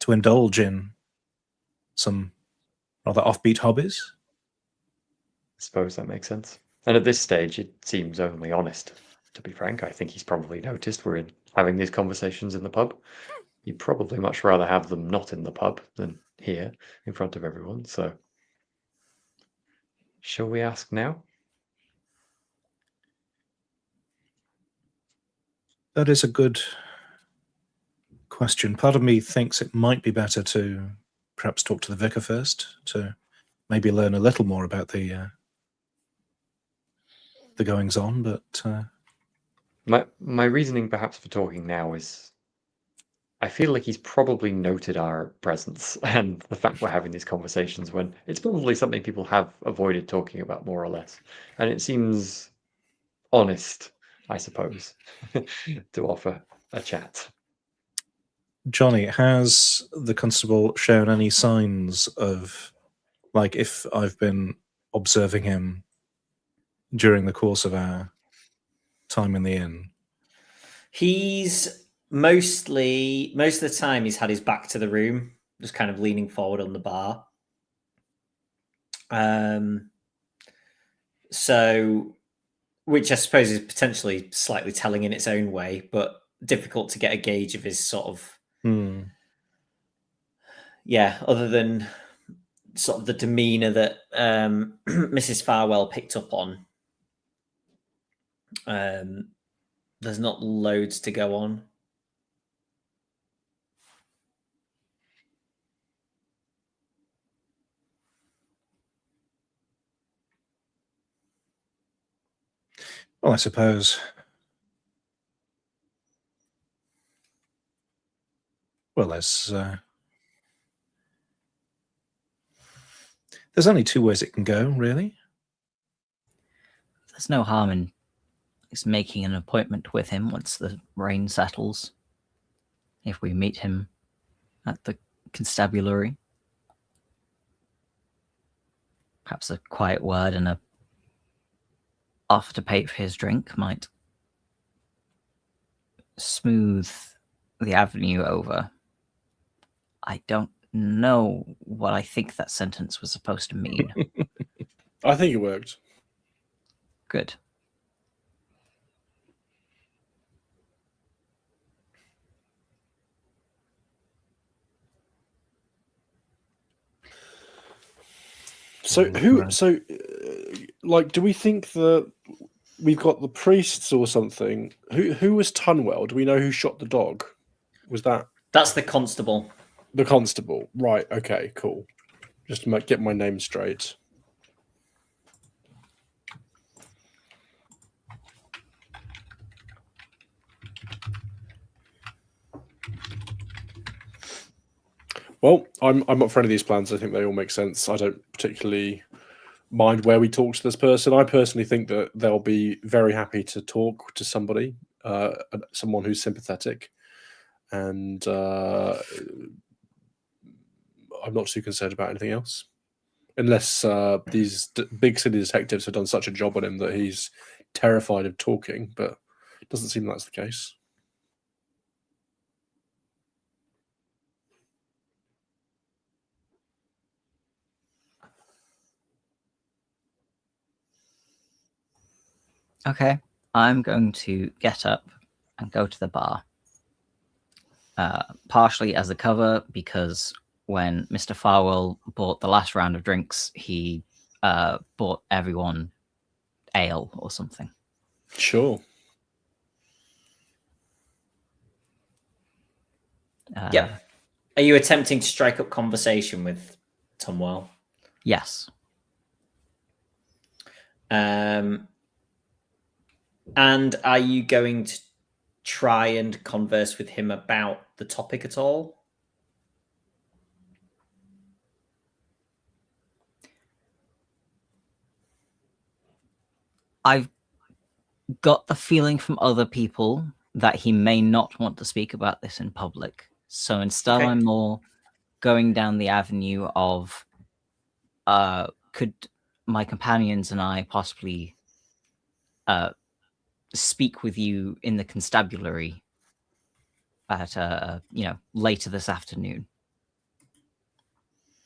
indulge in some rather offbeat hobbies. I suppose that makes sense. And at this stage, it seems only honest. To be frank, I think he's probably noticed we're having these conversations in the pub. He'd probably much rather have them not in the pub than here in front of everyone. So, shall we ask now? That is a good question. Part of me thinks it might be better to perhaps talk to the vicar first, to maybe learn a little more about the goings on. But my reasoning perhaps for talking now is I feel like he's probably noted our presence and the fact we're having these conversations when it's probably something people have avoided talking about more or less. And it seems honest, I suppose, to offer a chat. Jonny, has the constable shown any signs of, like, if I've been observing him during the course of our time in the inn? He's most of the time he's had his back to the room, just kind of leaning forward on the bar. So, which I suppose is potentially slightly telling in its own way, but difficult to get a gauge of his sort of other than sort of the demeanor that Mrs. Farwell picked up on. There's not loads to go on. Well, I suppose. Well, there's only two ways it can go, really. There's no harm in making an appointment with him once the rain settles. If we meet him at the constabulary, perhaps a quiet word and a offer to pay for his drink might smooth the avenue over. I don't know what I think that sentence was supposed to mean. I think it worked. Good. So like, do we think that we've got the priests or something? Who was Tunwell? Do we know who shot the dog? Was that... That's the constable. The constable. Right, okay, cool. just to get my name straight. Well, I'm up for any of these plans. I think they all make sense. I don't particularly mind where we talk to this person. I personally think that they'll be very happy to talk to somebody, someone who's sympathetic, and I'm not too concerned about anything else, unless these big city detectives have done such a job on him that he's terrified of talking. But it doesn't seem that's the case. Okay, I'm going to get up and go to the bar. Partially as a cover, because when Mr. Farwell bought the last round of drinks, he bought everyone ale or something. Sure. Yeah. Are you attempting to strike up conversation with Tumwell? Yes. And are you going to try and converse with him about the topic at all? I've got the feeling from other people that he may not want to speak about this in public. So instead, Okay. I'm more going down the avenue of could my companions and I possibly speak with you in the constabulary at later this afternoon,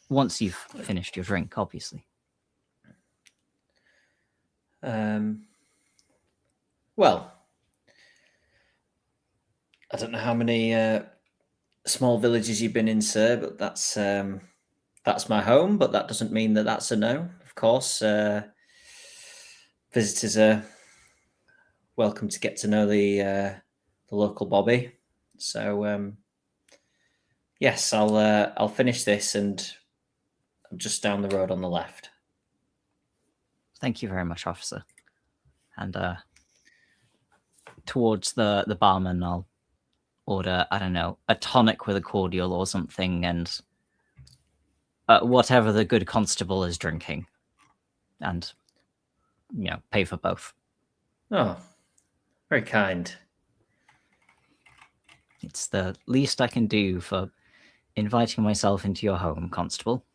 once you've finished your drink, obviously. Well, I don't know how many small villages you've been in, sir, but that's my home. But that doesn't mean that that's a no. Of course, visitors are welcome to get to know the local Bobby. So yes, I'll finish this, and I'm just down the road on the left. Thank you very much, officer. And towards the barman, I'll order, I don't know, a tonic with a cordial or something, and whatever the good constable is drinking, and pay for both. Oh, very kind. It's the least I can do for inviting myself into your home, constable.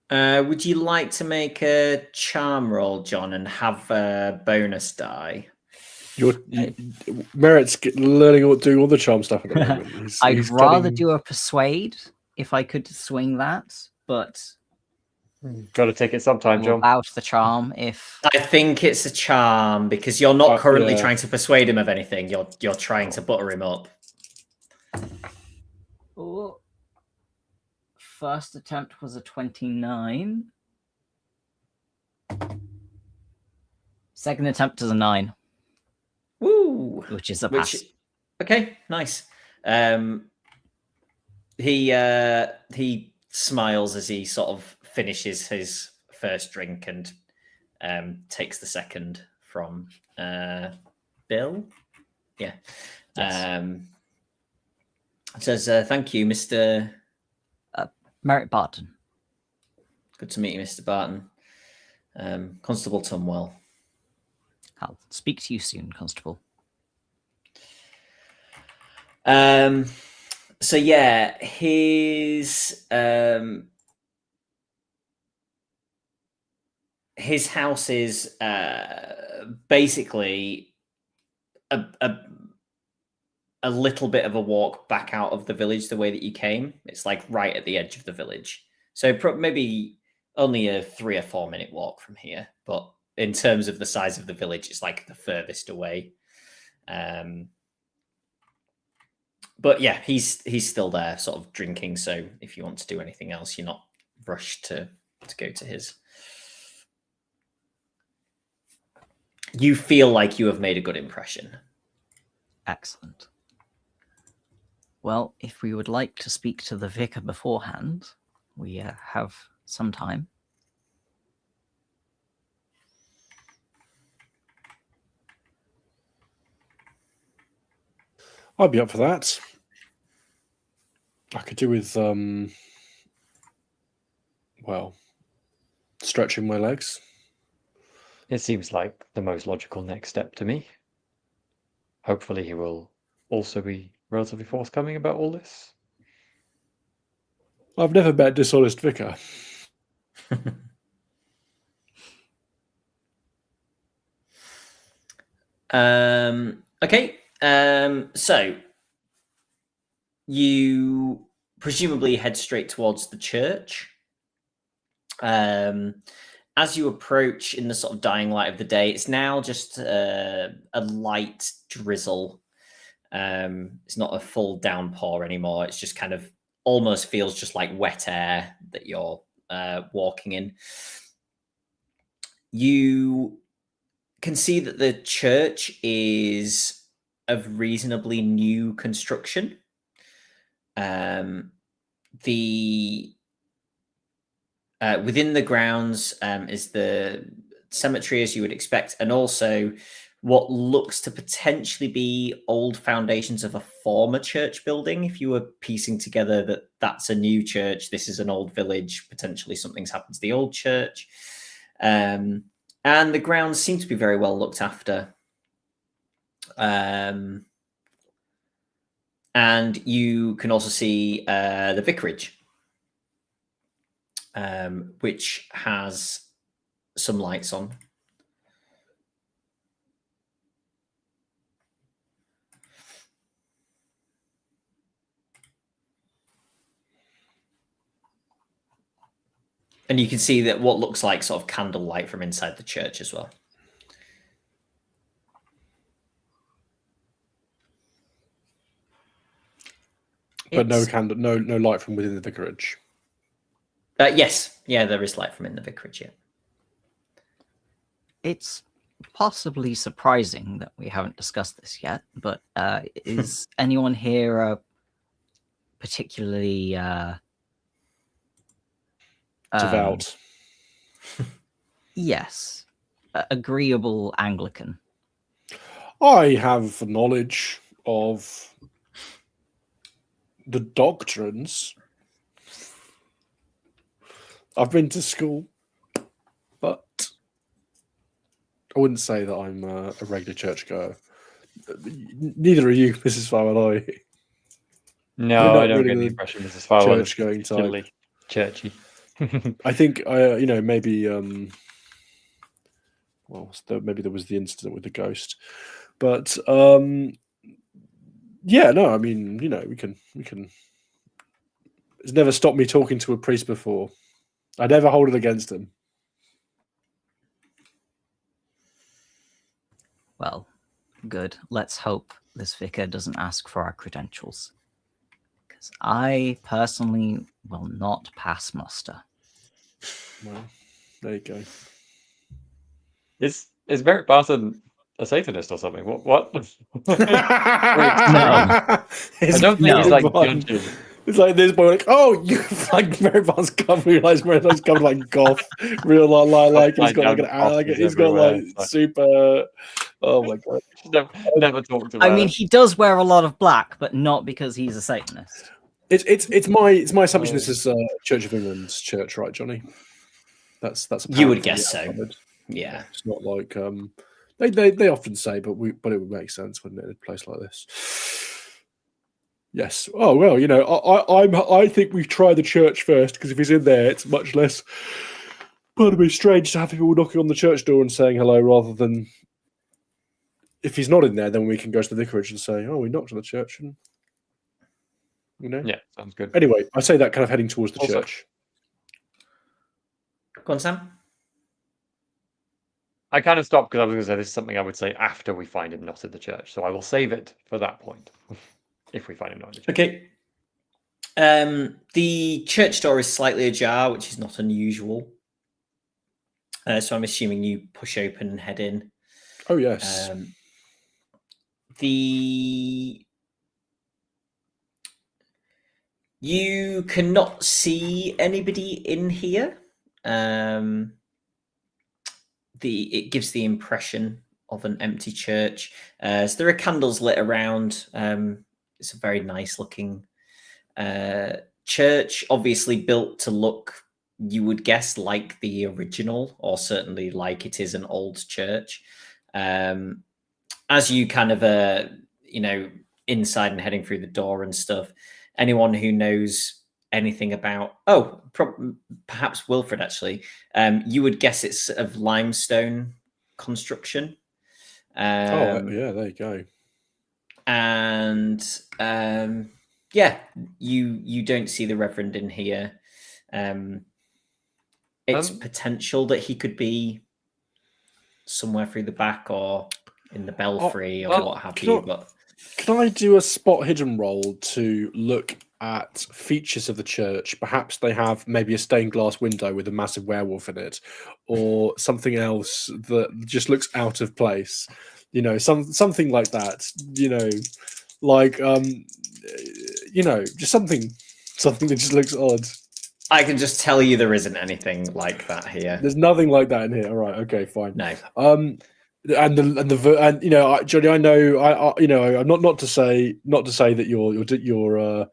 Would you like to make a charm roll, John, and have a bonus die? Merritt's doing all the charm stuff at the moment. I'd rather do a persuade if I could swing that, but Got to take it sometime, we'll John. bow to the charm if I think it's a charm because you're not currently yeah. trying to persuade him of anything. You're trying to butter him up. Oh. First attempt was a 29. Second attempt is a 9. Woo! Which is a pass. Okay, nice. He smiles as he sort of finishes his first drink and takes the second from Bill. Yeah. Yes. Says, thank you, Mr. Merritt Barton. Good to meet you, Mr. Barton. Constable Tumwell. I'll speak to you soon, Constable. So yeah, his house is basically a little bit of a walk back out of the village the way that you came. It's like right at the edge of the village. So maybe only a 3 or 4 minute walk from here. But in terms of the size of the village, it's like the furthest away. But yeah, he's still there sort of drinking. So if you want to do anything else, you're not rushed to go to his. You feel like you have made a good impression. Excellent. Well, if we would like to speak to the vicar beforehand, we have some time. I'd be up for that. I could do with, well, stretching my legs. It seems like the most logical next step to me. Hopefully he will also be relatively forthcoming about all this. I've never met a dishonest vicar. Okay. So you presumably head straight towards the church. As you approach in the sort of dying light of the day, it's now just a light drizzle. It's not a full downpour anymore. It's just kind of almost feels just like wet air that you're walking in. You can see that the church is of reasonably new construction. Within the grounds is the cemetery, as you would expect, and also what looks to potentially be old foundations of a former church building. If you were piecing together that that's a new church, this is an old village, potentially something's happened to the old church. And the grounds seem to be very well looked after. And you can also see the vicarage, which has some lights on. And you can see that what looks like sort of candlelight from inside the church as well. But no light from within the vicarage. Yes, yeah, there is light from in the vicarage. Yeah, It's possibly surprising that we haven't discussed this yet, but is anyone here particularly Devout. Yes, agreeable Anglican? I have knowledge of the doctrines. I've been to school, but I wouldn't say that I'm a regular churchgoer. Neither are you, Mrs. Farwell. No, I don't get the impression Mrs. Farwell is church-going type. particularly churchy. I think maybe maybe there was the incident with the ghost, but yeah, no, I mean, we can. It's never stopped me talking to a priest before. I never hold it against him. Well, good. Let's hope this vicar doesn't ask for our credentials, because I personally will not pass muster. Well, there you go. Is Merritt Barton a Satanist or something? What? No. I don't think he's like judging. It's like this boy, like, oh, you like Mary Barnes cover, realize Mary Barnes covered like goth, real like he's got like super. Oh my god! Never talked about. I mean, he does wear a lot of black, but not because he's a Satanist. It's my assumption. This is Church of England's church, right, Johnny? That's you would guess so. Yeah, it's not like they often say, but it would make sense, wouldn't it, in a place like this? Yes. Oh well, I think we try the church first, because if he's in there, it's much less, pardon me, strange to have people knocking on the church door and saying hello, rather than if he's not in there, then we can go to the vicarage and say, oh, we knocked on the church, and Yeah, sounds good. Anyway, I say that kind of heading towards the church. Go on, Sam. I kind of stopped because I was going to say this is something I would say after we find him not in the church, so I will save it for that point. If we find him not in the church. Okay. The church door is slightly ajar, which is not unusual. So I'm assuming you push open and head in. Oh, yes. You cannot see anybody in here. It gives the impression of an empty church. So there are candles lit around. It's a very nice looking church, obviously built to look, you would guess, like the original, or certainly like it is an old church. As you kind of inside and heading through the door and stuff, anyone who knows anything about perhaps Wilfred actually, you would guess it's of limestone construction. Yeah, there you go. And you don't see the Reverend in here. It's potential that he could be somewhere through the back or in the belfry or what have you. But can I do a spot hidden roll to look at features of the church? Perhaps they have maybe a stained glass window with a massive werewolf in it, or something else that just looks out of place. Something like that. Just something that just looks odd. I can just tell you there isn't anything like that here. There's nothing like that in here. All right, okay, fine. No. Jonny, I know, I'm not to say that you're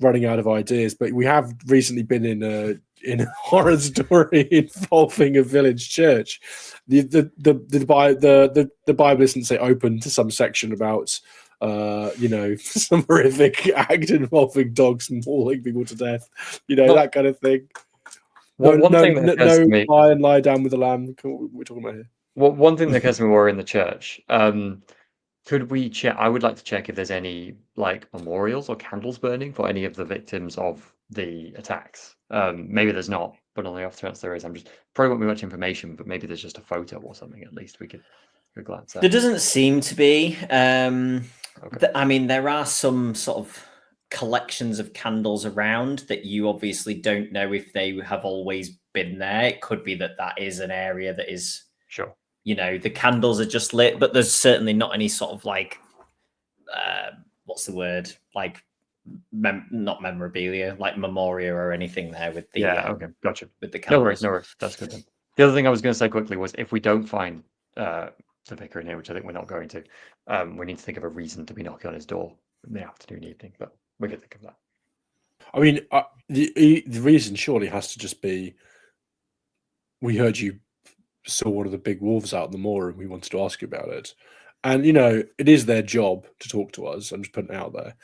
running out of ideas, but we have recently been in a horror story involving a village church. The Bible doesn't say open to some section about some horrific act involving dogs mauling people to death, that kind of thing. One thing that occurs to me, lie down with the lamb. We're talking about here. Well, one thing that occurs to me, we're in the church. Could we check? I would like to check if there's any memorials or candles burning for any of the victims of the attacks. Maybe there's not, but on the off chance there is, probably won't be much information, but maybe there's just a photo or something. At least we could glance at. There doesn't seem to be. Okay. There are some sort of collections of candles around that you obviously don't know if they have always been there. It could be that is an area that is sure. The candles are just lit, but there's certainly not any sort of what's the word? Not memorabilia, like memoria or anything there with the okay, gotcha. With the candles. No worries. That's good then. The other thing I was going to say quickly was if we don't find the vicar in here, which I think we're not going to, we need to think of a reason to be knocking on his door in the afternoon, evening, but we can think of that. The reason surely has to just be we heard you saw one of the big wolves out in the moor and we wanted to ask you about it. And, it is their job to talk to us. I'm just putting it out there.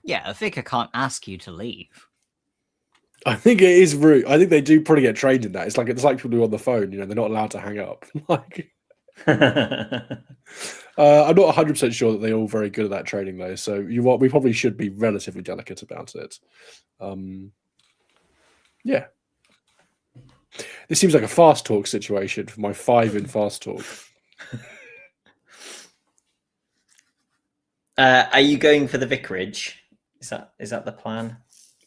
Yeah, a vicar can't ask you to leave. I think it is rude. I think they do probably get trained in that. It's like people do on the phone, they're not allowed to hang up. I'm not 100% sure that they're all very good at that training though. So we probably should be relatively delicate about it. Yeah. This seems like a fast talk situation for my 5 in fast talk. Are you going for the vicarage? Is that the plan?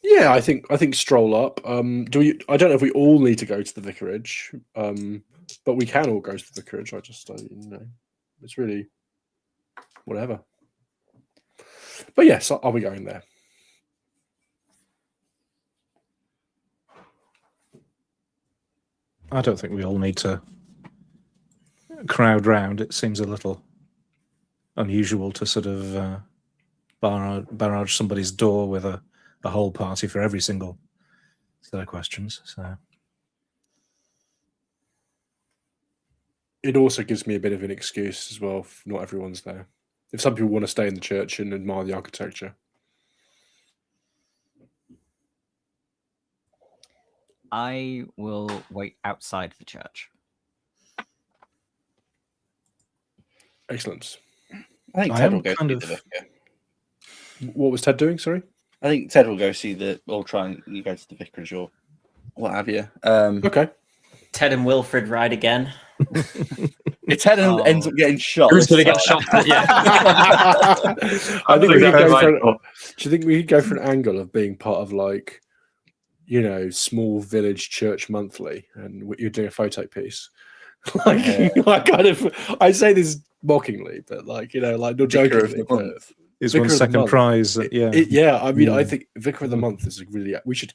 Yeah, I think stroll up. I don't know if we all need to go to the vicarage, but we can all go to the vicarage. It's really whatever. But yes, I'll be going there. I don't think we all need to crowd round. It seems a little unusual to sort of barrage somebody's door with a whole party for every single set of questions. So it also gives me a bit of an excuse as well if not everyone's there. If some people want to stay in the church and admire the architecture. I will wait outside the church. Excellent. I think Ted will go see the vicar. What was Ted doing? Sorry? I think Ted will go see or try and go to the vicarage or what have you. Okay. Ted and Wilfred ride again. If Ted ends up getting shot, who's going to get shot? Yeah. I think we could go for. Do you think we could go for an angle of being part of small village church monthly, and you're doing a photo piece? I say this mockingly, but like not Vicar of jokingly. the But month. He's Vicar won of the second month. prize. Yeah. Yeah, I mean, I Yeah. think Vicar of the Month is really. We should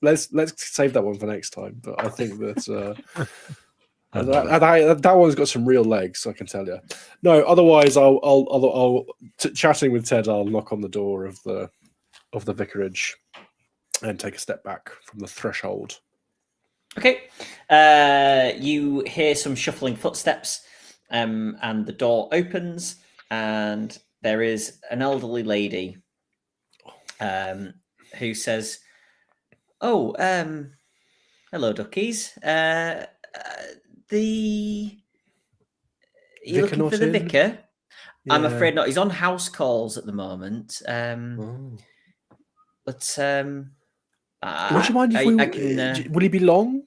let's save that one for next time. But I think that that one's got some real legs, I can tell you. No, otherwise, I'll chatting with Ted. I'll knock on the door of the vicarage and take a step back from the threshold. Okay. You hear some shuffling footsteps, and the door opens, and there is an elderly lady who says, "Oh, hello, duckies. You're Vicar looking not for the in? vicar? I'm Yeah. afraid not. He's on house calls at the moment. Oh. But Would you mind if I can. Will he be long?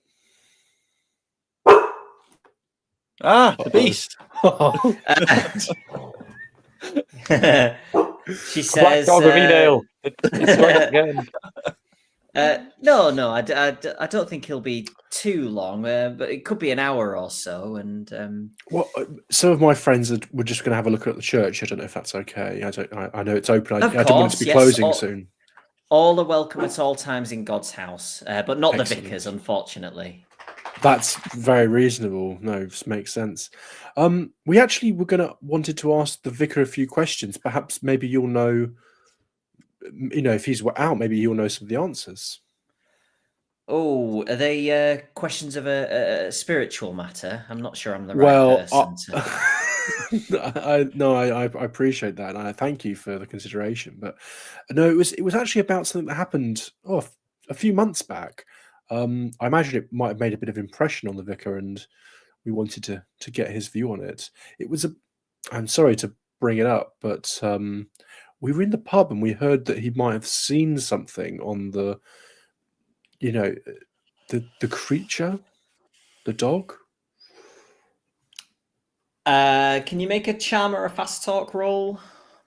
The beast. She Black says, Dog of Edale. It's strikes again. No, I don't think he'll be too long, but it could be an hour or so. And Well, some of my friends were just going to have a look at the church. I don't know if that's okay. I know it's open. I don't want it to be closing soon. All are welcome at all times in God's house, but not Excellent. the vicars, unfortunately. That's very reasonable. No, this makes sense. We actually were wanted to ask the vicar a few questions. Perhaps maybe you'll know. If he's out, maybe you'll know some of the answers. Oh, are they questions of a spiritual matter? I'm not sure I'm the right person. I appreciate that, and I thank you for the consideration. But no, it was actually about something that happened a few months back. I imagine it might have made a bit of impression on the vicar, and we wanted to get his view on it. It was I'm sorry to bring it up, but we were in the pub and we heard that he might have seen something on the creature, the dog. Can you make a charm or a fast talk roll,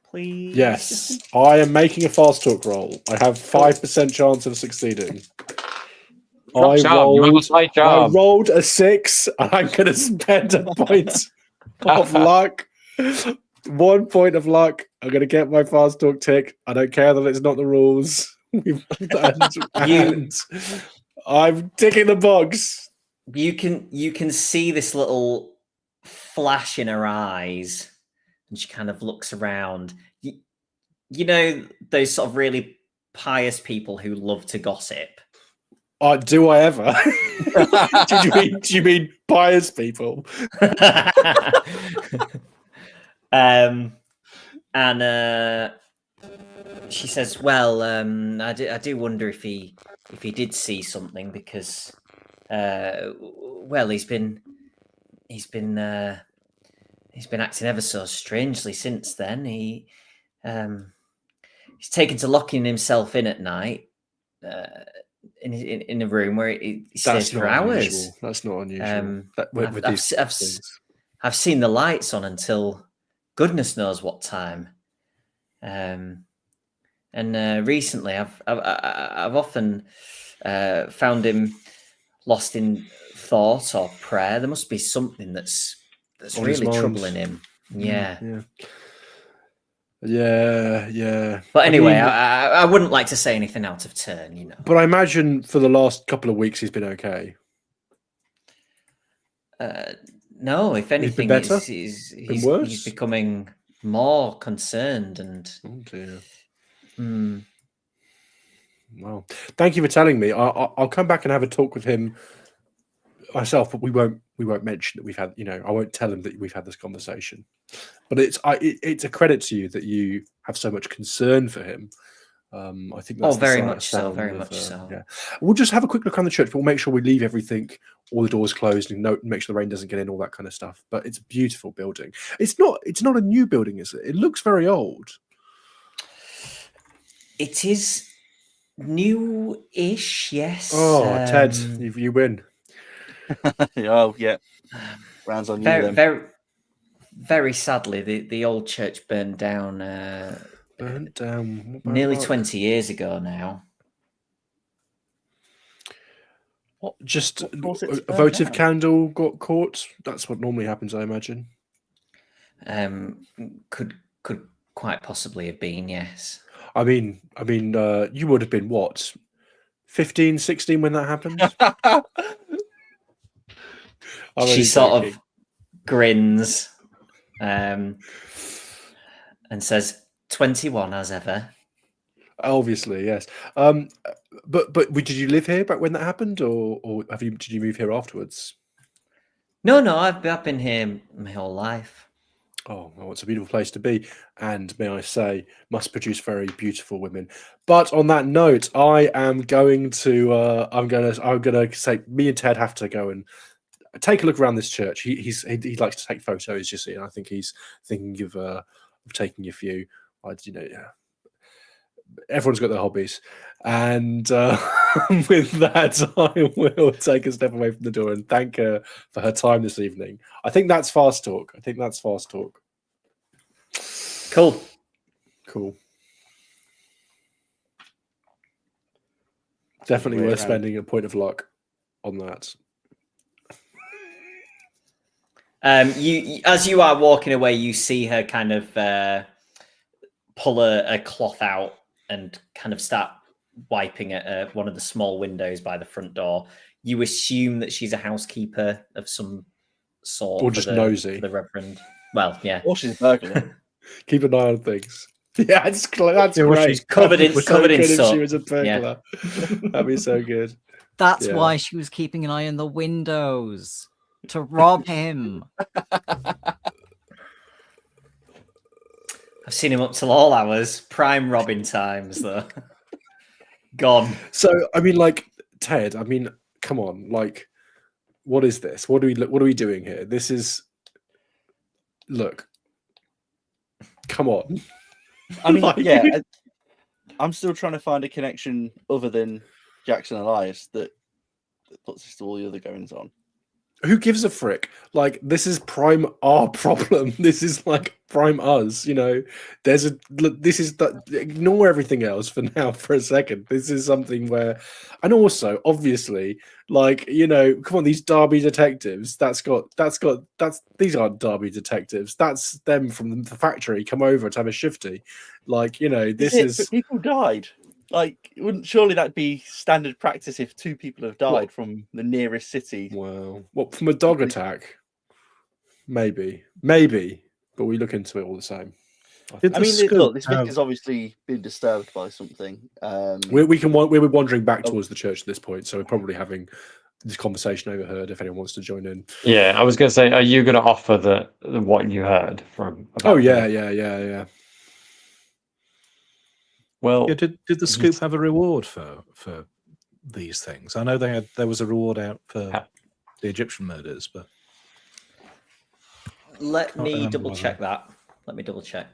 please? Yes, I am making a fast talk roll. I have 5% chance of sucsucceeding. I rolled a 6, and I'm going to spend a point of luck. 1 point of luck. I'm going to get my fast talk tick. I don't care that it's not the rules. And I'm ticking the box. You can see this little flash in her eyes, and she kind of looks around. You know those sort of really pious people who love to gossip. Do I ever? do you mean pious people? And she says, "Well, I do wonder if he did see something because, well, he's been acting ever so strangely since then. He's taken to locking himself in at night in a room where he stays for hours. Unusual. That's not unusual. I've seen the lights on until goodness knows what time. And recently, I've often found him lost in thought or prayer. There must be something that's really troubling him. Yeah. But anyway, I wouldn't like to say anything out of turn, But I imagine for the last couple of weeks he's been okay. No, if anything, better? he's becoming more concerned and. Oh dear. Mm. Well, thank you for telling me. I'll come back and have a talk with him myself, but we won't mention that we've had. I won't tell him that we've had this conversation. But it's a credit to you that you have so much concern for him. I think that's very much so. Yeah, we'll just have a quick look around the church. But we'll make sure we leave everything, all the doors closed, and make sure the rain doesn't get in, all that kind of stuff. But it's a beautiful building. It's not a new building, is it? It looks very old. It is new-ish, yes. Oh, Ted, you win. Oh, yeah. Rounds on you then. Very sadly, the old church burned down. Nearly 20 years ago now. What? Just a votive candle got caught. That's what normally happens, I imagine. Could quite possibly have been, yes. I mean, you would have been what, 15, 16 when that happened? I'm She only sort joking. of grins and says, 21 as ever. Obviously, yes. But did you live here back when that happened, or did you move here afterwards? No, I've been here my whole life. Oh, well, it's a beautiful place to be, and may I say, must produce very beautiful women. But on that note, I am going to, I'm gonna say, me and Ted have to go and take a look around this church. He likes to take photos, you see, and I think he's thinking of taking a few. Yeah. Everyone's got their hobbies, and with that, I will take a step away from the door and thank her for her time this evening. I think that's fast talk. Cool. Definitely worth spending a point of luck on that. You as you are walking away, you see her kind of pull a cloth out and kind of start wiping at one of the small windows by the front door. You assume that she's a housekeeper of some sort, or just nosy. for the Reverend. Well, yeah, Or she's a burglar. Keep an eye on things. Yeah, that's great. She's covered in good if soot. she was a burglar. That'd be so good. That's Yeah. why she was keeping an eye on the windows to rob him. I've seen him up till all hours. Prime robbing times, though. Gone. So, I mean, like, Ted, I mean, come on, like, what is this? What are we doing here? This is, look, come on. I mean, Like- yeah, I'm still trying to find a connection other than Jackson Elias that puts us to all the other goings on. Who gives a frick? Like, this is prime our problem. This is like prime us, you know. Ignore everything else for now for a second. This is something where, and also obviously, like, you know, come on, these Derby detectives, these aren't Derby detectives. That's them from the factory come over to have a shifty. Like, you know, But people died. Like, surely that'd be standard practice if two people have died from the nearest city. Well, what, from a dog attack? Maybe, but we look into it all the same. I mean, look, this Vic has obviously been disturbed by something. We're wandering back towards the church at this point, so we're probably having this conversation overheard. If anyone wants to join in, Yeah, I was going to say, are you going to offer the what you heard from? Oh yeah. Well, Yeah, did the scoop have a reward for these things? I know there was a reward out for the Egyptian murders, but Let me remember double what check that. Let me double check.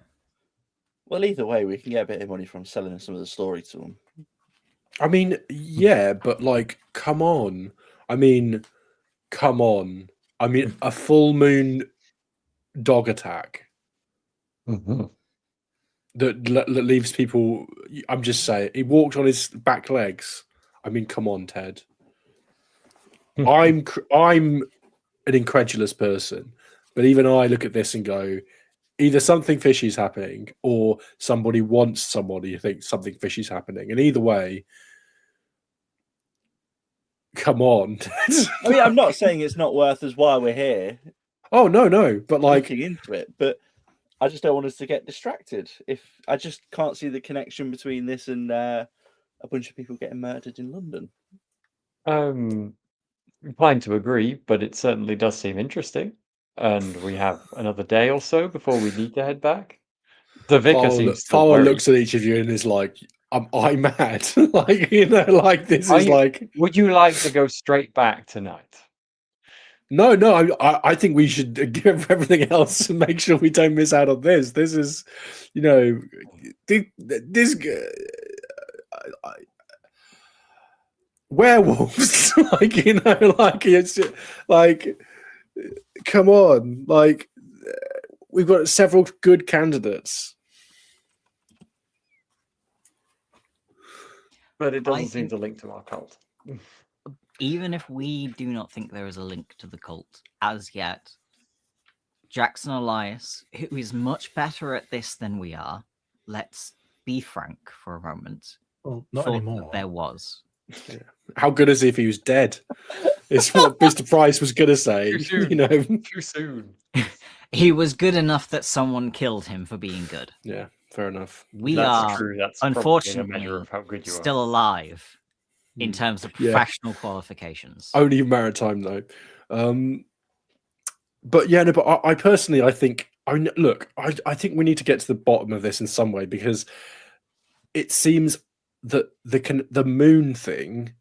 Well, either way, we can get a bit of money from selling some of the story to them. I mean, yeah, but like, come on. I mean, a full moon dog attack that leaves people. I'm just saying, he walked on his back legs. I mean, come on, Ted. I'm an incredulous person, but even I look at this and go, either something fishy is happening, or somebody wants somebody to think something fishy is happening, and either way, come on. I mean, I'm not saying it's not worth us while we're here. Oh no, but like looking into it, but I just don't want us to get distracted. If I just can't see the connection between this and a bunch of people getting murdered in London. Inclined to agree, but it certainly does seem interesting. And we have another day or so before we need to head back. The vicar seems still Fowler worried. looks at each of you and is like, "Am I mad?" Like, you know, like this is like. Would you like to go straight back tonight? No. I think we should give everything else and make sure we don't miss out on this. This is, you know, this. Werewolves, like, you know, like it's like, come on, like we've got several good candidates, but it doesn't seem to link to our cult. Even if we do not think there is a link to the cult as yet, Jackson Elias, who is much better at this than we are, let's be frank for a moment, Well, not thought anymore. that there was. How good is he if he was dead? It's what Mr. Price was going to say. Too soon. You know. Too soon. He was good enough that someone killed him for being good. Yeah, fair enough. We That's are true. That's probably a unfortunately measure of how good you still are. alive in Mm. terms of Yeah. professional qualifications. Only maritime though. But yeah, no. But I personally, I think. I think we need to get to the bottom of this in some way, because it seems that the moon thing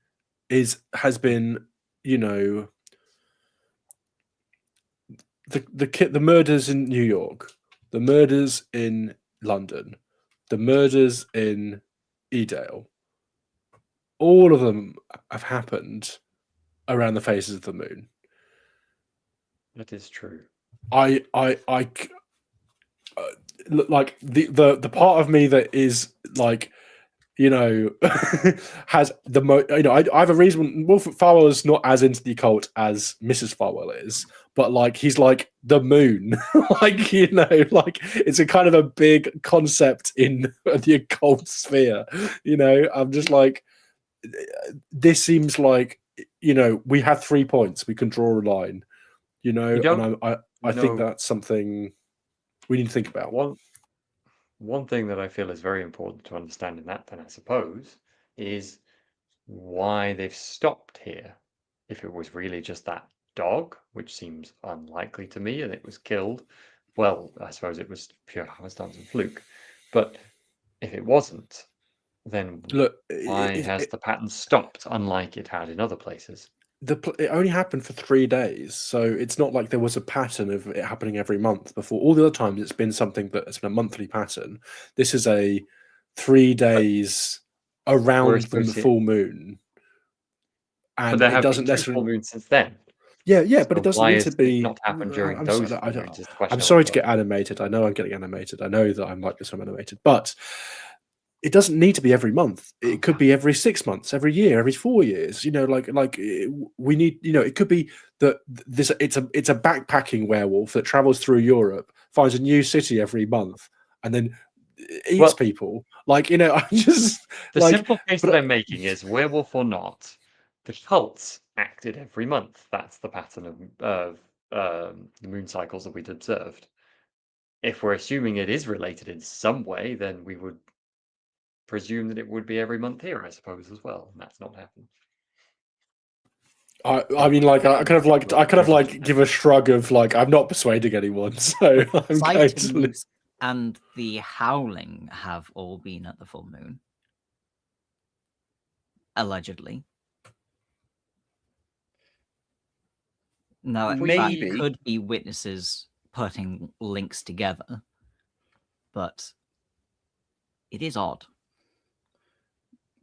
has been, you know, the murders in New York, the murders in London, the murders in Edale. All of them have happened around the faces of the moon. That is true. Like the part of me that is like, you know, has the you know, I have a reason. Wolf Farwell is not as into the occult as Mrs. Farwell is, but like he's like the moon, like, you know, like it's a kind of a big concept in the occult sphere. You know, I'm just like, this seems like, you know, we have 3 points, we can draw a line, you know, and I think that's something we need to think about. One thing that I feel is very important to understand in that, then, I suppose, is why they've stopped here. If it was really just that dog, which seems unlikely to me, and it was killed, well, I suppose it was pure happenstance and fluke. But if it wasn't, then Look, why has the pattern stopped, unlike it had in other places? it only happened for 3 days, so it's not like there was a pattern of it happening every month before. All the other times it's been something that's been a monthly pattern. This is a 3 days around from the full moon, But and there it have doesn't been 2 necessarily. full moons since then. Yeah, but So it doesn't why need has to be. it not happened during those full moons is the question I'm I sorry want to to get animated. I know I'm getting animated. I know that I'm like this when I'm animated, but it doesn't need to be every month. It could be every 6 months, every year, every 4 years. You know, we need. You know, it could be that it's a backpacking werewolf that travels through Europe, finds a new city every month, and then eats people. Like, you know, I just the like, simple case that I'm making is, werewolf or not, the cults acted every month. That's the pattern of the moon cycles that we'd observed. If we're assuming it is related in some way, then we would presume that it would be every month here, I suppose, as well. And that's not happened. I mean, like, I kind of like give a shrug of like, I'm not persuading anyone, so I'm going to. Sightings and the howling have all been at the full moon, allegedly. Now, Maybe. that could be witnesses putting links together, but it is odd.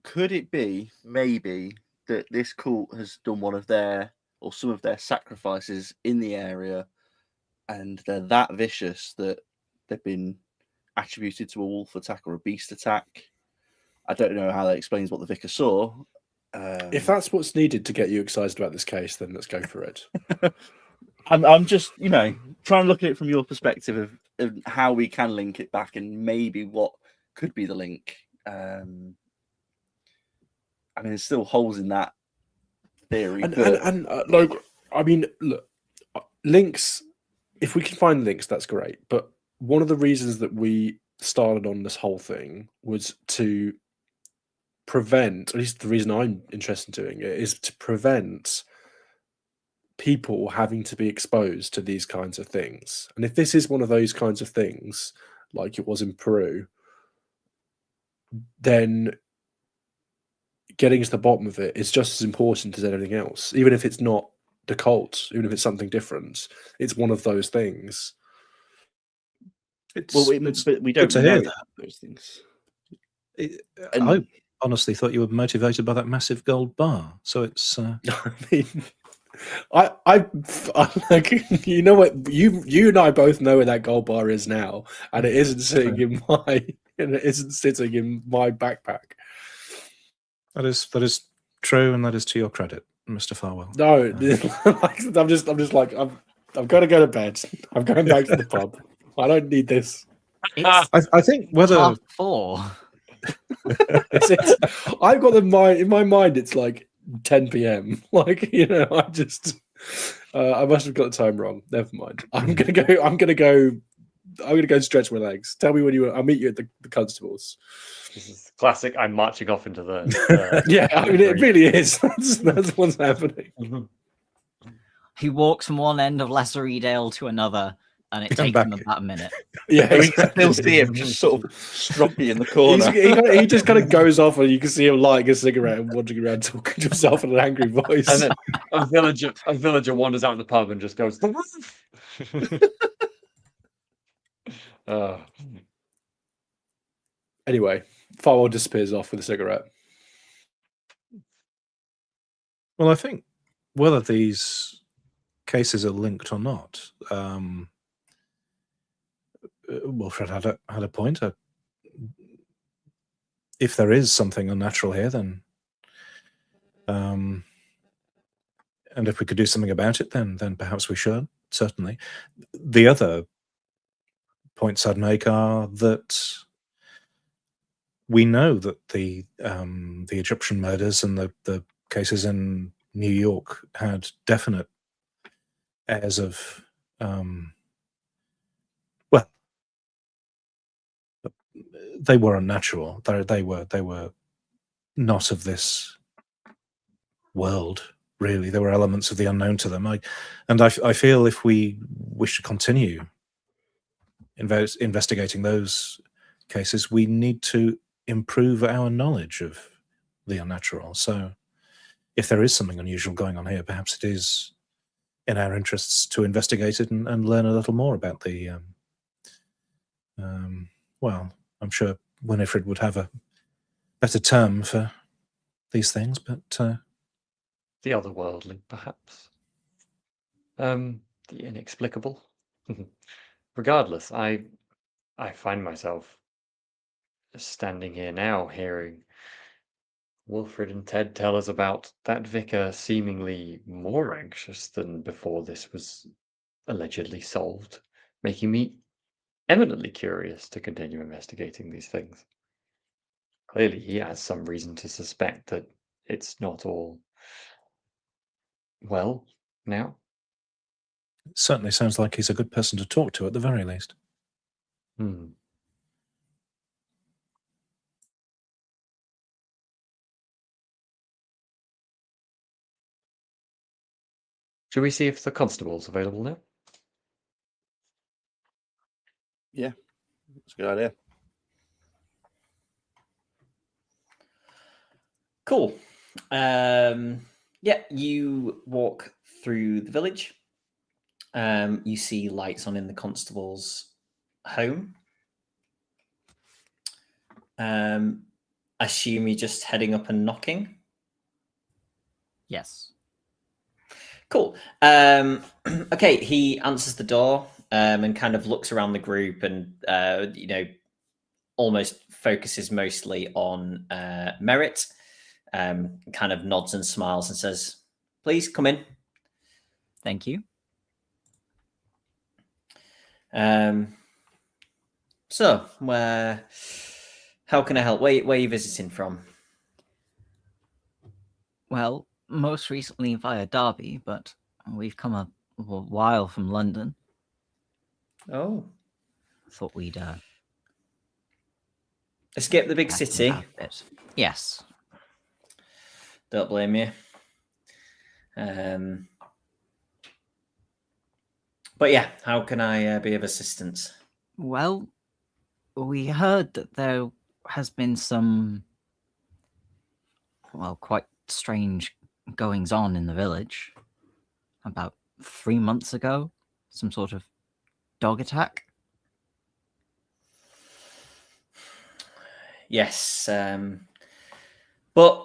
Could it be maybe that this cult has done one of their or some of their sacrifices in the area, and they're that vicious that they've been attributed to a wolf attack or a beast attack? I don't know how that explains what the vicar saw. If that's what's needed to get you excited about this case, then let's go for it. I'm just, you know, trying to look at it from your perspective of how we can link it back and maybe what could be the link. I mean, there's still holes in that theory. Like, I mean, look, links. If we can find links, that's great. But one of the reasons that we started on this whole thing was to prevent, at least the reason I'm interested in doing it, is to prevent people having to be exposed to these kinds of things. And if this is one of those kinds of things, like it was in Peru, then getting to the bottom of it is just as important as anything else. Even if it's not the cult, even if it's something different, it's one of those things. But we don't to know hear that. those things. I honestly thought you were motivated by that massive gold bar. So it's. I mean, I like, you know what, you and I both know where that gold bar is now, and it isn't sitting in my backpack. That is true, and that is to your credit, Mr. Farwell. No, I'm just like I've got to go to bed. I'm going back to the pub. I don't need this. It's I think whether 4:30. I've got in my mind. It's like 10 p.m. Like I just I must have got the time wrong. Never mind. I'm gonna go stretch my legs. Tell me when you. I'll meet you at the constables. This is classic. I'm marching off into the Yeah, I mean it really is. That's what's happening. He walks from one end of Lesser Edale to another, and it Come takes back. him about a minute. Yeah, We can still see him just sort of stroppy in the corner. He just kind of goes off, and you can see him lighting a cigarette and wandering around talking to himself in an angry voice. And then a villager wanders out in the pub and just goes, "The roof!" Anyway, Farwell disappears off with a cigarette. Well, I think whether these cases are linked or not, Wilfred had a point. If there is something unnatural here, then, and if we could do something about it, then perhaps we should. Certainly, the other points I'd make are that we know that the Egyptian murders and the cases in New York had definite airs of well, they were unnatural. They were not of this world, really. There were elements of the unknown to them. I feel if we wish to continue investigating those cases, we need to improve our knowledge of the unnatural. So if there is something unusual going on here, perhaps it is in our interests to investigate it and learn a little more about the well, I'm sure Winifred would have a better term for these things, but The otherworldly, perhaps. The inexplicable. Regardless, I find myself standing here now hearing Wilfred and Ted tell us about that vicar seemingly more anxious than before this was allegedly solved, making me eminently curious to continue investigating these things. Clearly, he has some reason to suspect that it's not all well now. it certainly sounds like he's a good person to talk to at the very least. Should we see if the constable's available now? Yeah, that's a good idea. Cool. Yeah, you walk through the village. You see lights on in the constable's home. Assume you're just heading up and knocking. Yes. Cool. Okay, he answers the door and kind of looks around the group and almost focuses mostly on Merit. Kind of nods and smiles and says, "Please come in." Thank you. So, how can I help? Where are you visiting from? Well, most recently via Derby, but we've come a while from London. Oh, Thought we'd escape the big pass city. about a bit. Yes. Don't blame you. But yeah, how can I be of assistance? Well, we heard that there has been some, quite strange goings on in the village. About 3 months ago, some sort of dog attack. Yes, but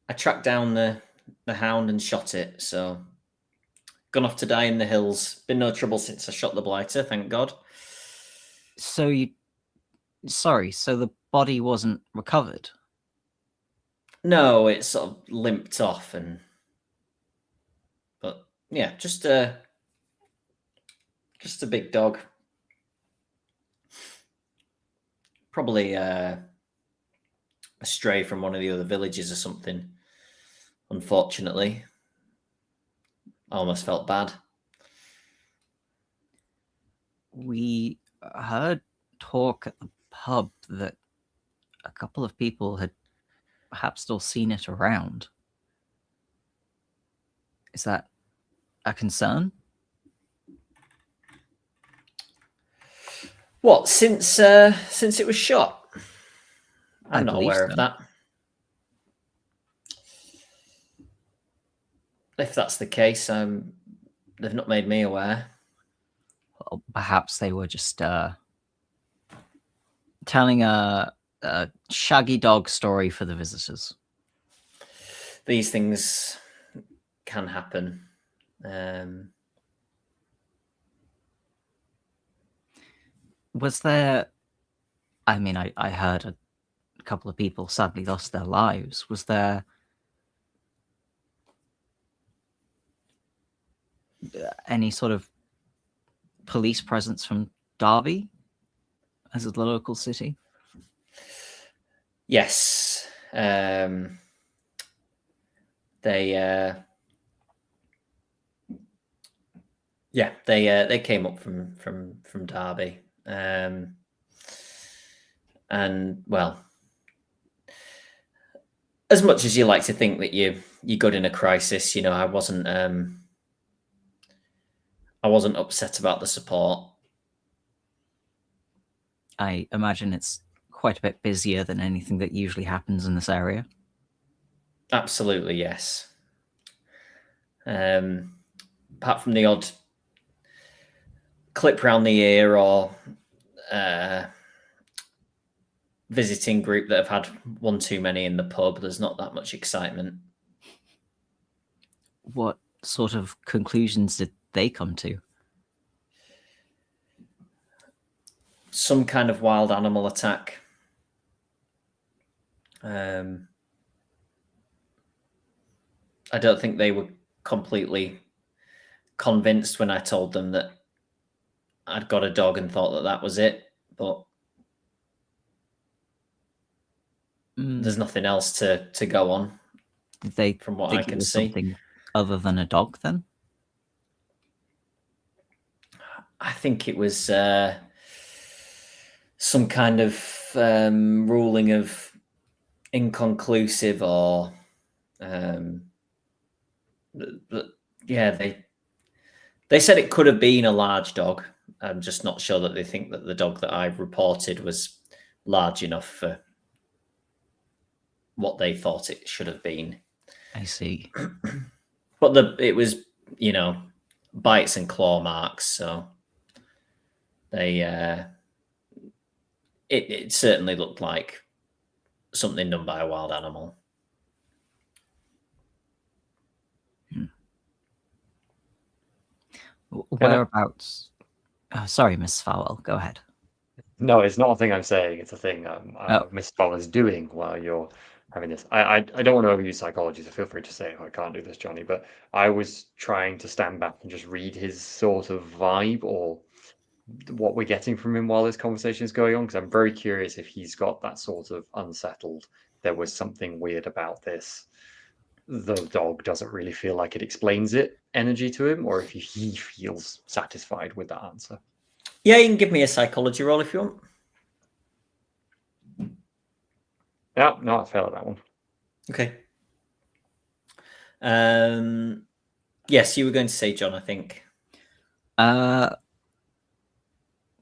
I tracked down the hound and shot it, so gone off to die in the hills. Been no trouble since I shot the blighter, thank God. So the body wasn't recovered? No, it sort of limped off, but Yeah, just a big dog. Probably a stray from one of the other villages or something. Unfortunately, I almost felt bad. We heard talk at the pub that a couple of people had perhaps still seen it around. Is that a concern? What, since it was shot? I'm I not believe aware of so. that. If that's the case, they've not made me aware. Well, perhaps they were just telling a shaggy dog story for the visitors. These things can happen. Was there... I mean, I heard a couple of people sadly lost their lives. Was there any sort of police presence from Derby as a local city? Yes. They came up from Derby. And well, as much as you like to think that you're good in a crisis, you know, I wasn't upset about the support. I imagine it's quite a bit busier than anything that usually happens in this area. Absolutely, yes. Apart from the odd clip round the ear or visiting group that have had one too many in the pub, there's not that much excitement. What sort of conclusions did they come to? Some kind of wild animal attack. I don't think they were completely convinced when I told them that I'd got a dog and thought that that was it, but there's nothing else to go on. Did they from what think I can it was see. something other than a dog then? I think it was some kind of ruling of inconclusive, or yeah, they said it could have been a large dog. I'm just not sure that they think that the dog that I reported was large enough for what they thought it should have been. I see. But it was, you know, bites and claw marks, so they it certainly looked like something done by a wild animal. Whereabouts? Sorry, Miss Farwell, go ahead. No, it's not a thing I'm saying. It's a thing Miss Fowler's doing while you're having this. I don't want to overuse psychology, so feel free to say, oh, I can't do this, Johnny. But I was trying to stand back and just read his sort of vibe, or what we're getting from him while this conversation is going on, because I'm very curious if he's got that sort of unsettled, there was something weird about this, the dog doesn't really feel like it explains it energy to him, or if he feels satisfied with that answer. Yeah, you can give me a psychology roll if you want. Yeah, no, I failed at that one. Okay. Yes, you were going to say, John, I think.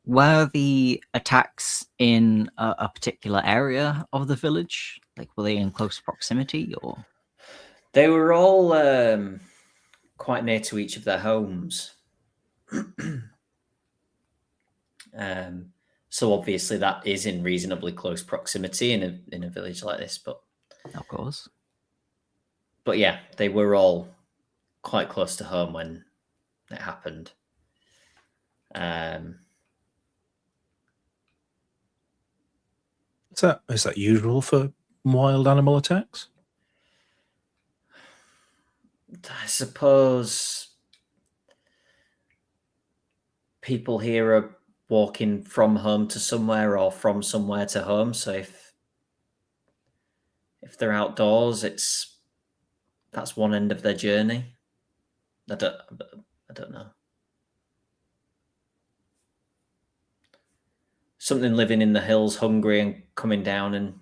Were the attacks in a particular area of the village? Like, were they in close proximity, or? They were all quite near to each of their homes. So obviously that is in reasonably close proximity in a village like this, but of course. But yeah, they were all quite close to home when it happened. Is that usual for wild animal attacks? I suppose people here are walking from home to somewhere or from somewhere to home. So if they're outdoors, that's one end of their journey. I don't know. Something living in the hills, hungry and coming down, and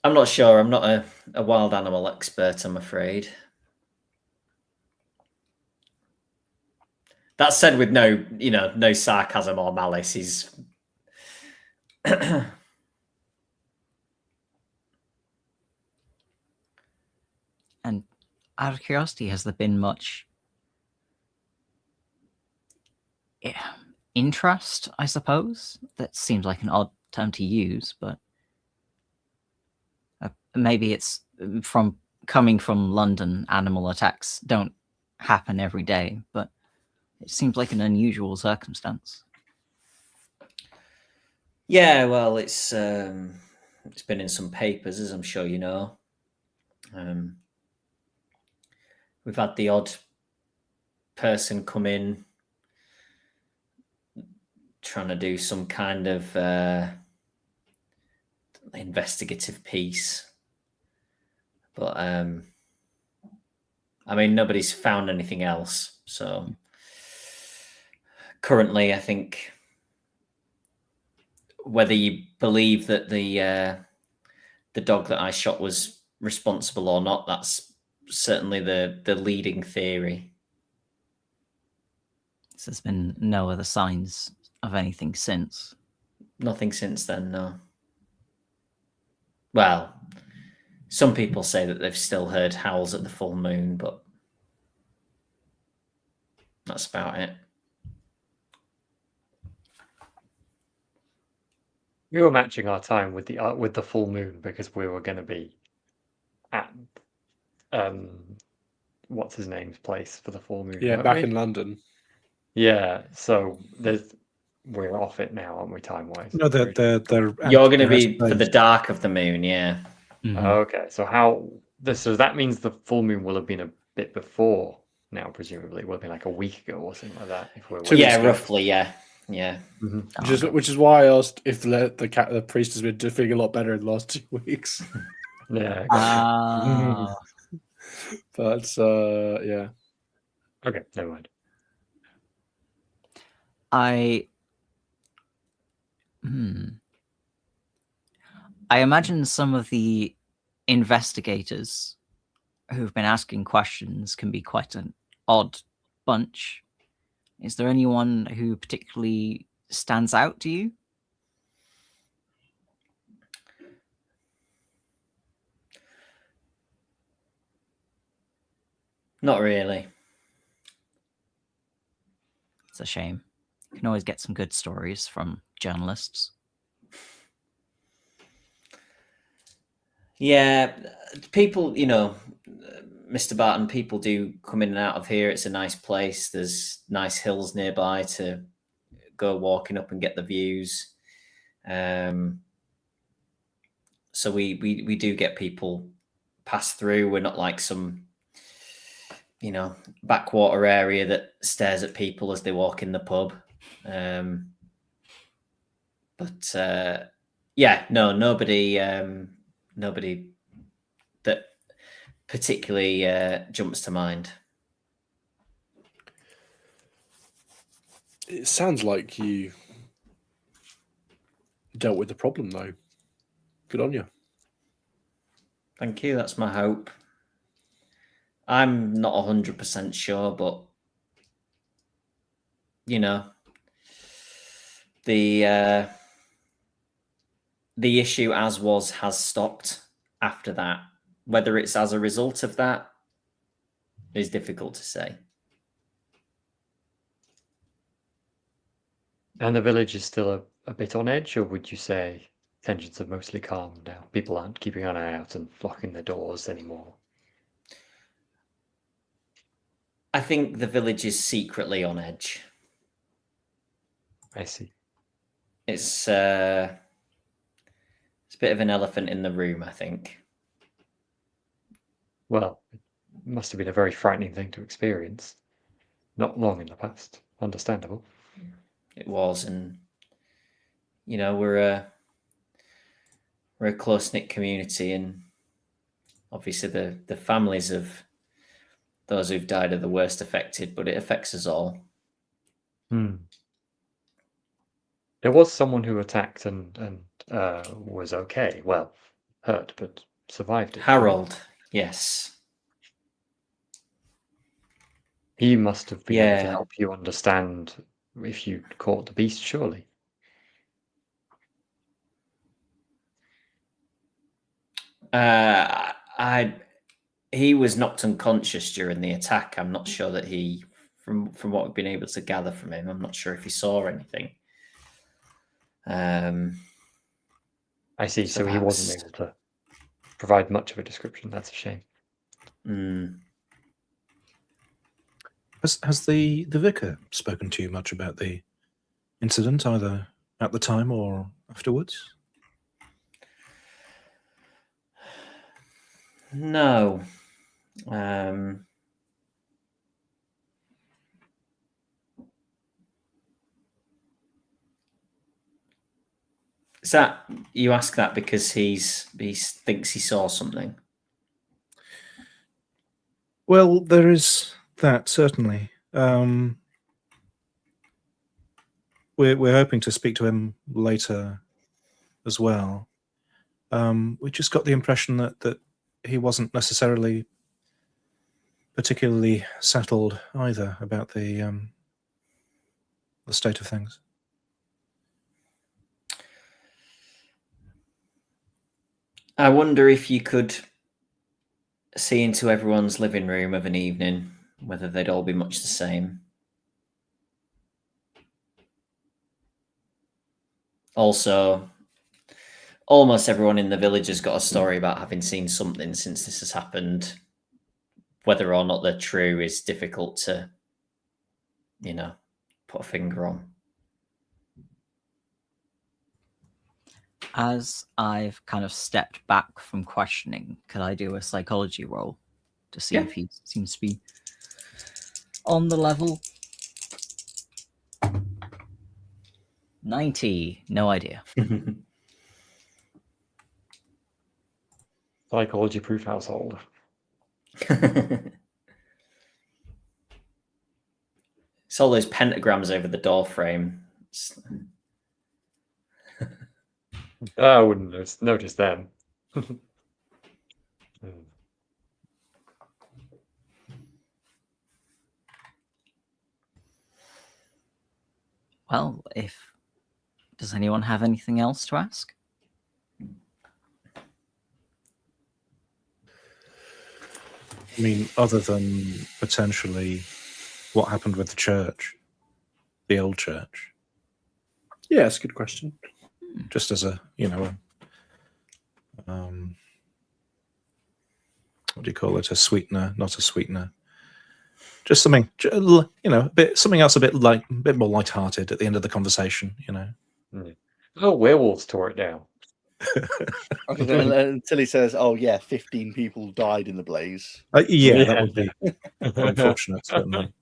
I'm not sure. I'm not a wild animal expert, I'm afraid. That said, with no sarcasm or malice, he's And out of curiosity, has there been much interest, I suppose? That seems like an odd term to use, but maybe it's from coming from London. Animal attacks don't happen every day, but it seems like an unusual circumstance. Yeah, well, it's been in some papers, as I'm sure you know. We've had the odd person come in trying to do some kind of investigative piece, but I mean, nobody's found anything else. So currently, I think whether you believe that the dog that I shot was responsible or not, that's certainly the leading theory. So there's been no other signs of anything since. Nothing since then, no. Well, some people say that they've still heard howls at the full moon, but that's about it. We were matching our time with the full moon because we were going to be at what's his name's place for the full moon. Yeah, weren't back we? in London. Yeah, so we're off it now, aren't we? Time wise. No, they're You're going to they're be for the estimated. dark of the moon, yeah. Mhm. Okay, so so that means the full moon will have been a bit before now, presumably. It will have been like a week ago or something like that. If we're 2 weeks Yeah, ago. roughly, yeah. Which is why I asked if the priest has been doing a lot better in the last 2 weeks. Yeah. Ah, But yeah. Okay, never mind. I imagine some of the investigators who've been asking questions can be quite an odd bunch. Is there anyone who particularly stands out to you? Not really. It's a shame. You can always get some good stories from journalists. Yeah, people, Mr. Barton, people do come in and out of here. It's a nice place. There's nice hills nearby to go walking up and get the views. So we do get people pass through. We're not like some, backwater area that stares at people as they walk in the pub. But yeah, no, nobody that particularly jumps to mind. It sounds like you dealt with the problem, though. Good on you. Thank you. That's my hope. I'm not 100% sure, but the issue has stopped after that. Whether it's as a result of that is difficult to say. And the village is still a bit on edge, or would you say tensions have mostly calmed down? People aren't keeping an eye out and locking their doors anymore. I think the village is secretly on edge. I see. It's a bit of an elephant in the room, I think. Well, Must have been a very frightening thing to experience. Not long in the past. Understandable. It was, and we're a close-knit community, and obviously the families of those who've died are the worst affected, but it affects us all. There was someone who attacked and was okay. Well, hurt, but survived it. Harold, yes. He must have been able to Yeah. help you understand if you caught the beast, surely. He was knocked unconscious during the attack. I'm not sure that he, from what we've been able to gather from him, I'm not sure if he saw anything. I see. So So he wasn't able to provide much of a description. That's a shame. Has the vicar spoken to you much about the incident, either at the time or afterwards? No. Is that you ask that because he thinks he saw something? Well, there is that, certainly. We're hoping to speak to him later as well. We just got the impression that he wasn't necessarily particularly settled either about the state of things. I wonder if you could see into everyone's living room of an evening, whether they'd all be much the same. Also, almost everyone in the village has got a story about having seen something since this has happened. Whether or not they're true is difficult to, put a finger on. As I've kind of stepped back from questioning, could I do a psychology roll to see if he seems to be on the level? 90, no idea. Psychology proof household. It's all those pentagrams over the door frame. I wouldn't notice them. Well, does anyone have anything else to ask? I mean, other than potentially what happened with the church, the old church. Yeah, that's a good question. Just as a, what do you call it? A sweetener, not a sweetener. Just something, something else a bit more lighthearted at the end of the conversation, Oh, werewolves tore it down. Until he says, "Oh yeah, 15 people died in the blaze." Yeah, that would be unfortunate, certainly.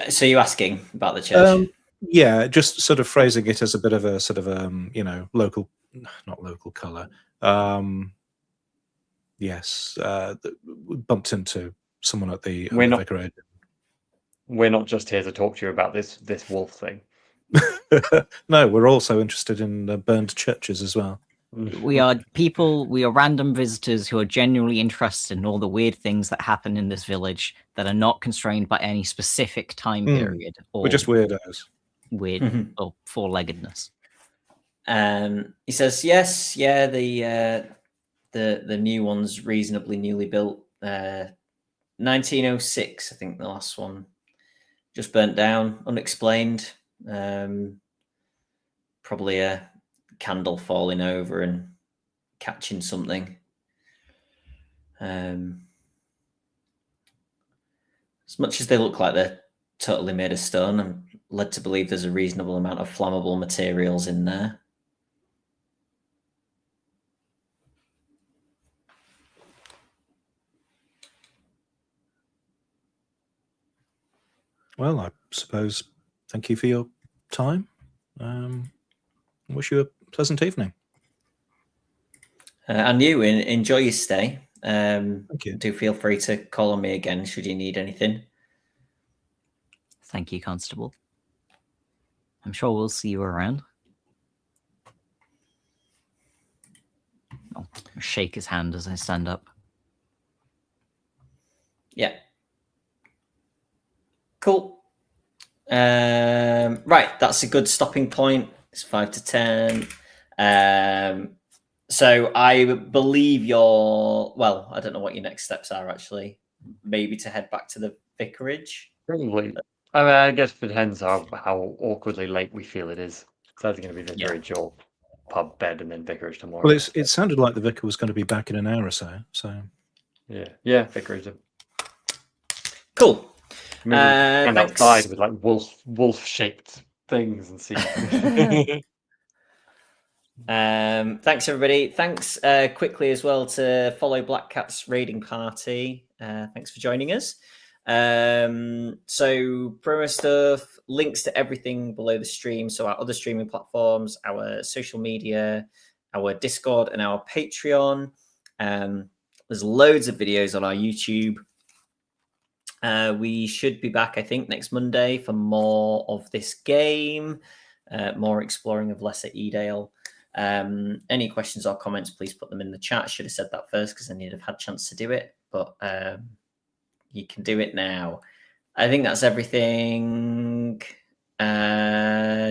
So you're asking about the church? Yeah, just sort of phrasing it as a bit of a sort of local, not local colour. Yes, we bumped into someone at the vicarage. We're not just here to talk to you about this wolf thing. No, we're also interested in burned churches as well. We are random visitors who are genuinely interested in all the weird things that happen in this village that are not constrained by any specific time period. Or we're just weirdos. Weird or four-leggedness. He says, yes, yeah, the new one's reasonably newly built. 1906, I think the last one. Just burnt down, unexplained. Probably a candle falling over and catching something. As much as they look like they're totally made of stone, I'm led to believe there's a reasonable amount of flammable materials in there. Well, I suppose thank you for your time. Wish you a pleasant evening. And you enjoy your stay. Thank you. Do feel free to call on me again should you need anything. Thank you, Constable. I'm sure we'll see you around. I'll shake his hand as I stand up. Yeah. Cool. Right, that's a good stopping point. It's 5 to 10. So I believe well, I don't know what your next steps are actually. Maybe to head back to the vicarage. Probably. I mean, I guess it depends how awkwardly late we feel it is. It's either going to be vicarage or pub bed and then vicarage tomorrow. Well, it sounded like the vicar was going to be back in an hour or so. So yeah, vicarage. Cool. Maybe stand Thanks. outside with like wolf shaped things and see. Thanks everybody. Thanks quickly as well to follow Black Cat's raiding party. Thanks for joining us. So promo stuff, links to everything below the stream. So our other streaming platforms, our social media, our Discord, and our Patreon. There's loads of videos on our YouTube. We should be back, I think, next Monday for more of this game, more exploring of Lesser Edale. Any questions or comments, please put them in the chat. I should have said that first because then you'd have had a chance to do it, but you can do it now. I think that's everything.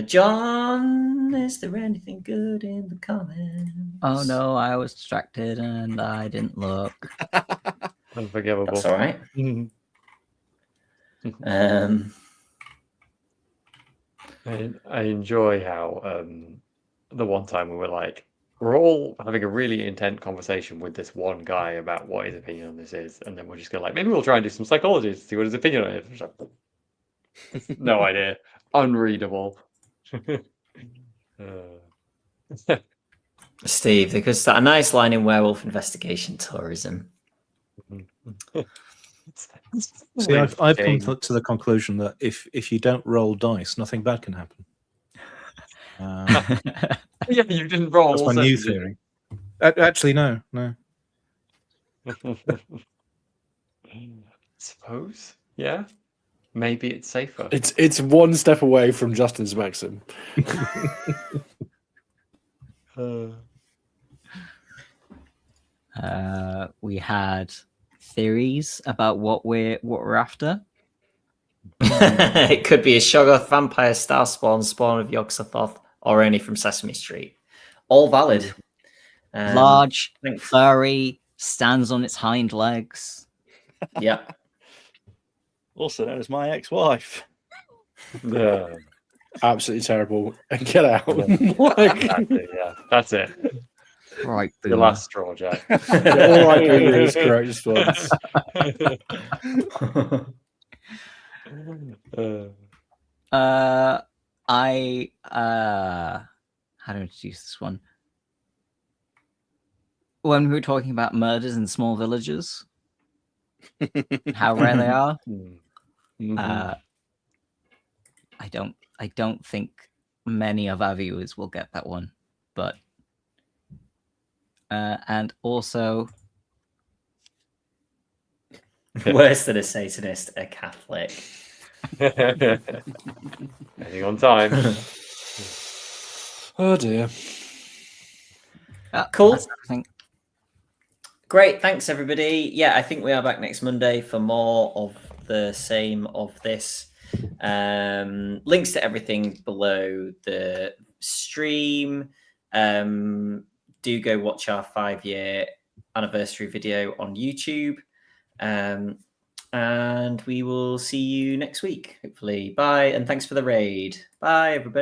John, is there anything good in the comments? Oh no, I was distracted and I didn't look. Unforgivable. That's all right. I enjoy how the one time we were like, we're all having a really intense conversation with this one guy about what his opinion on this is, and then we're just going like, maybe we'll try and do some psychology to see what his opinion on it is. Like, no idea. Unreadable. Steve, there could start a nice line in Werewolf Investigation Tourism. see, I've come to the conclusion that if you don't roll dice, nothing bad can happen. Yeah, you didn't roll. That's my new theory. Actually, no. Suppose, yeah. Maybe it's safer. It's one step away from Justin's maxim. We had theories about what we're after. It could be a Shoggoth vampire star spawn of Yog-Sothoth, or any from Sesame Street. All valid. Large, thanks. furry, stands on its hind legs. Yeah. Also known as my ex-wife. Yeah. Absolutely terrible. And get out. That's it. Right. The last straw, Jack. All right, Boomer is correct response. How do I introduce this one? When we were talking about murders in small villages, how rare they are. I don't think many of our viewers will get that one, but and also worse than a Satanist, a Catholic. Heading on time. Oh dear. Cool. that's everything. Great, thanks everybody. Yeah, I think we are back next Monday for more of the same of this. Links to everything below the stream. Do go watch our 5-year anniversary video on YouTube. And we will see you next week, hopefully. Bye, and thanks for the raid. Bye, everybody.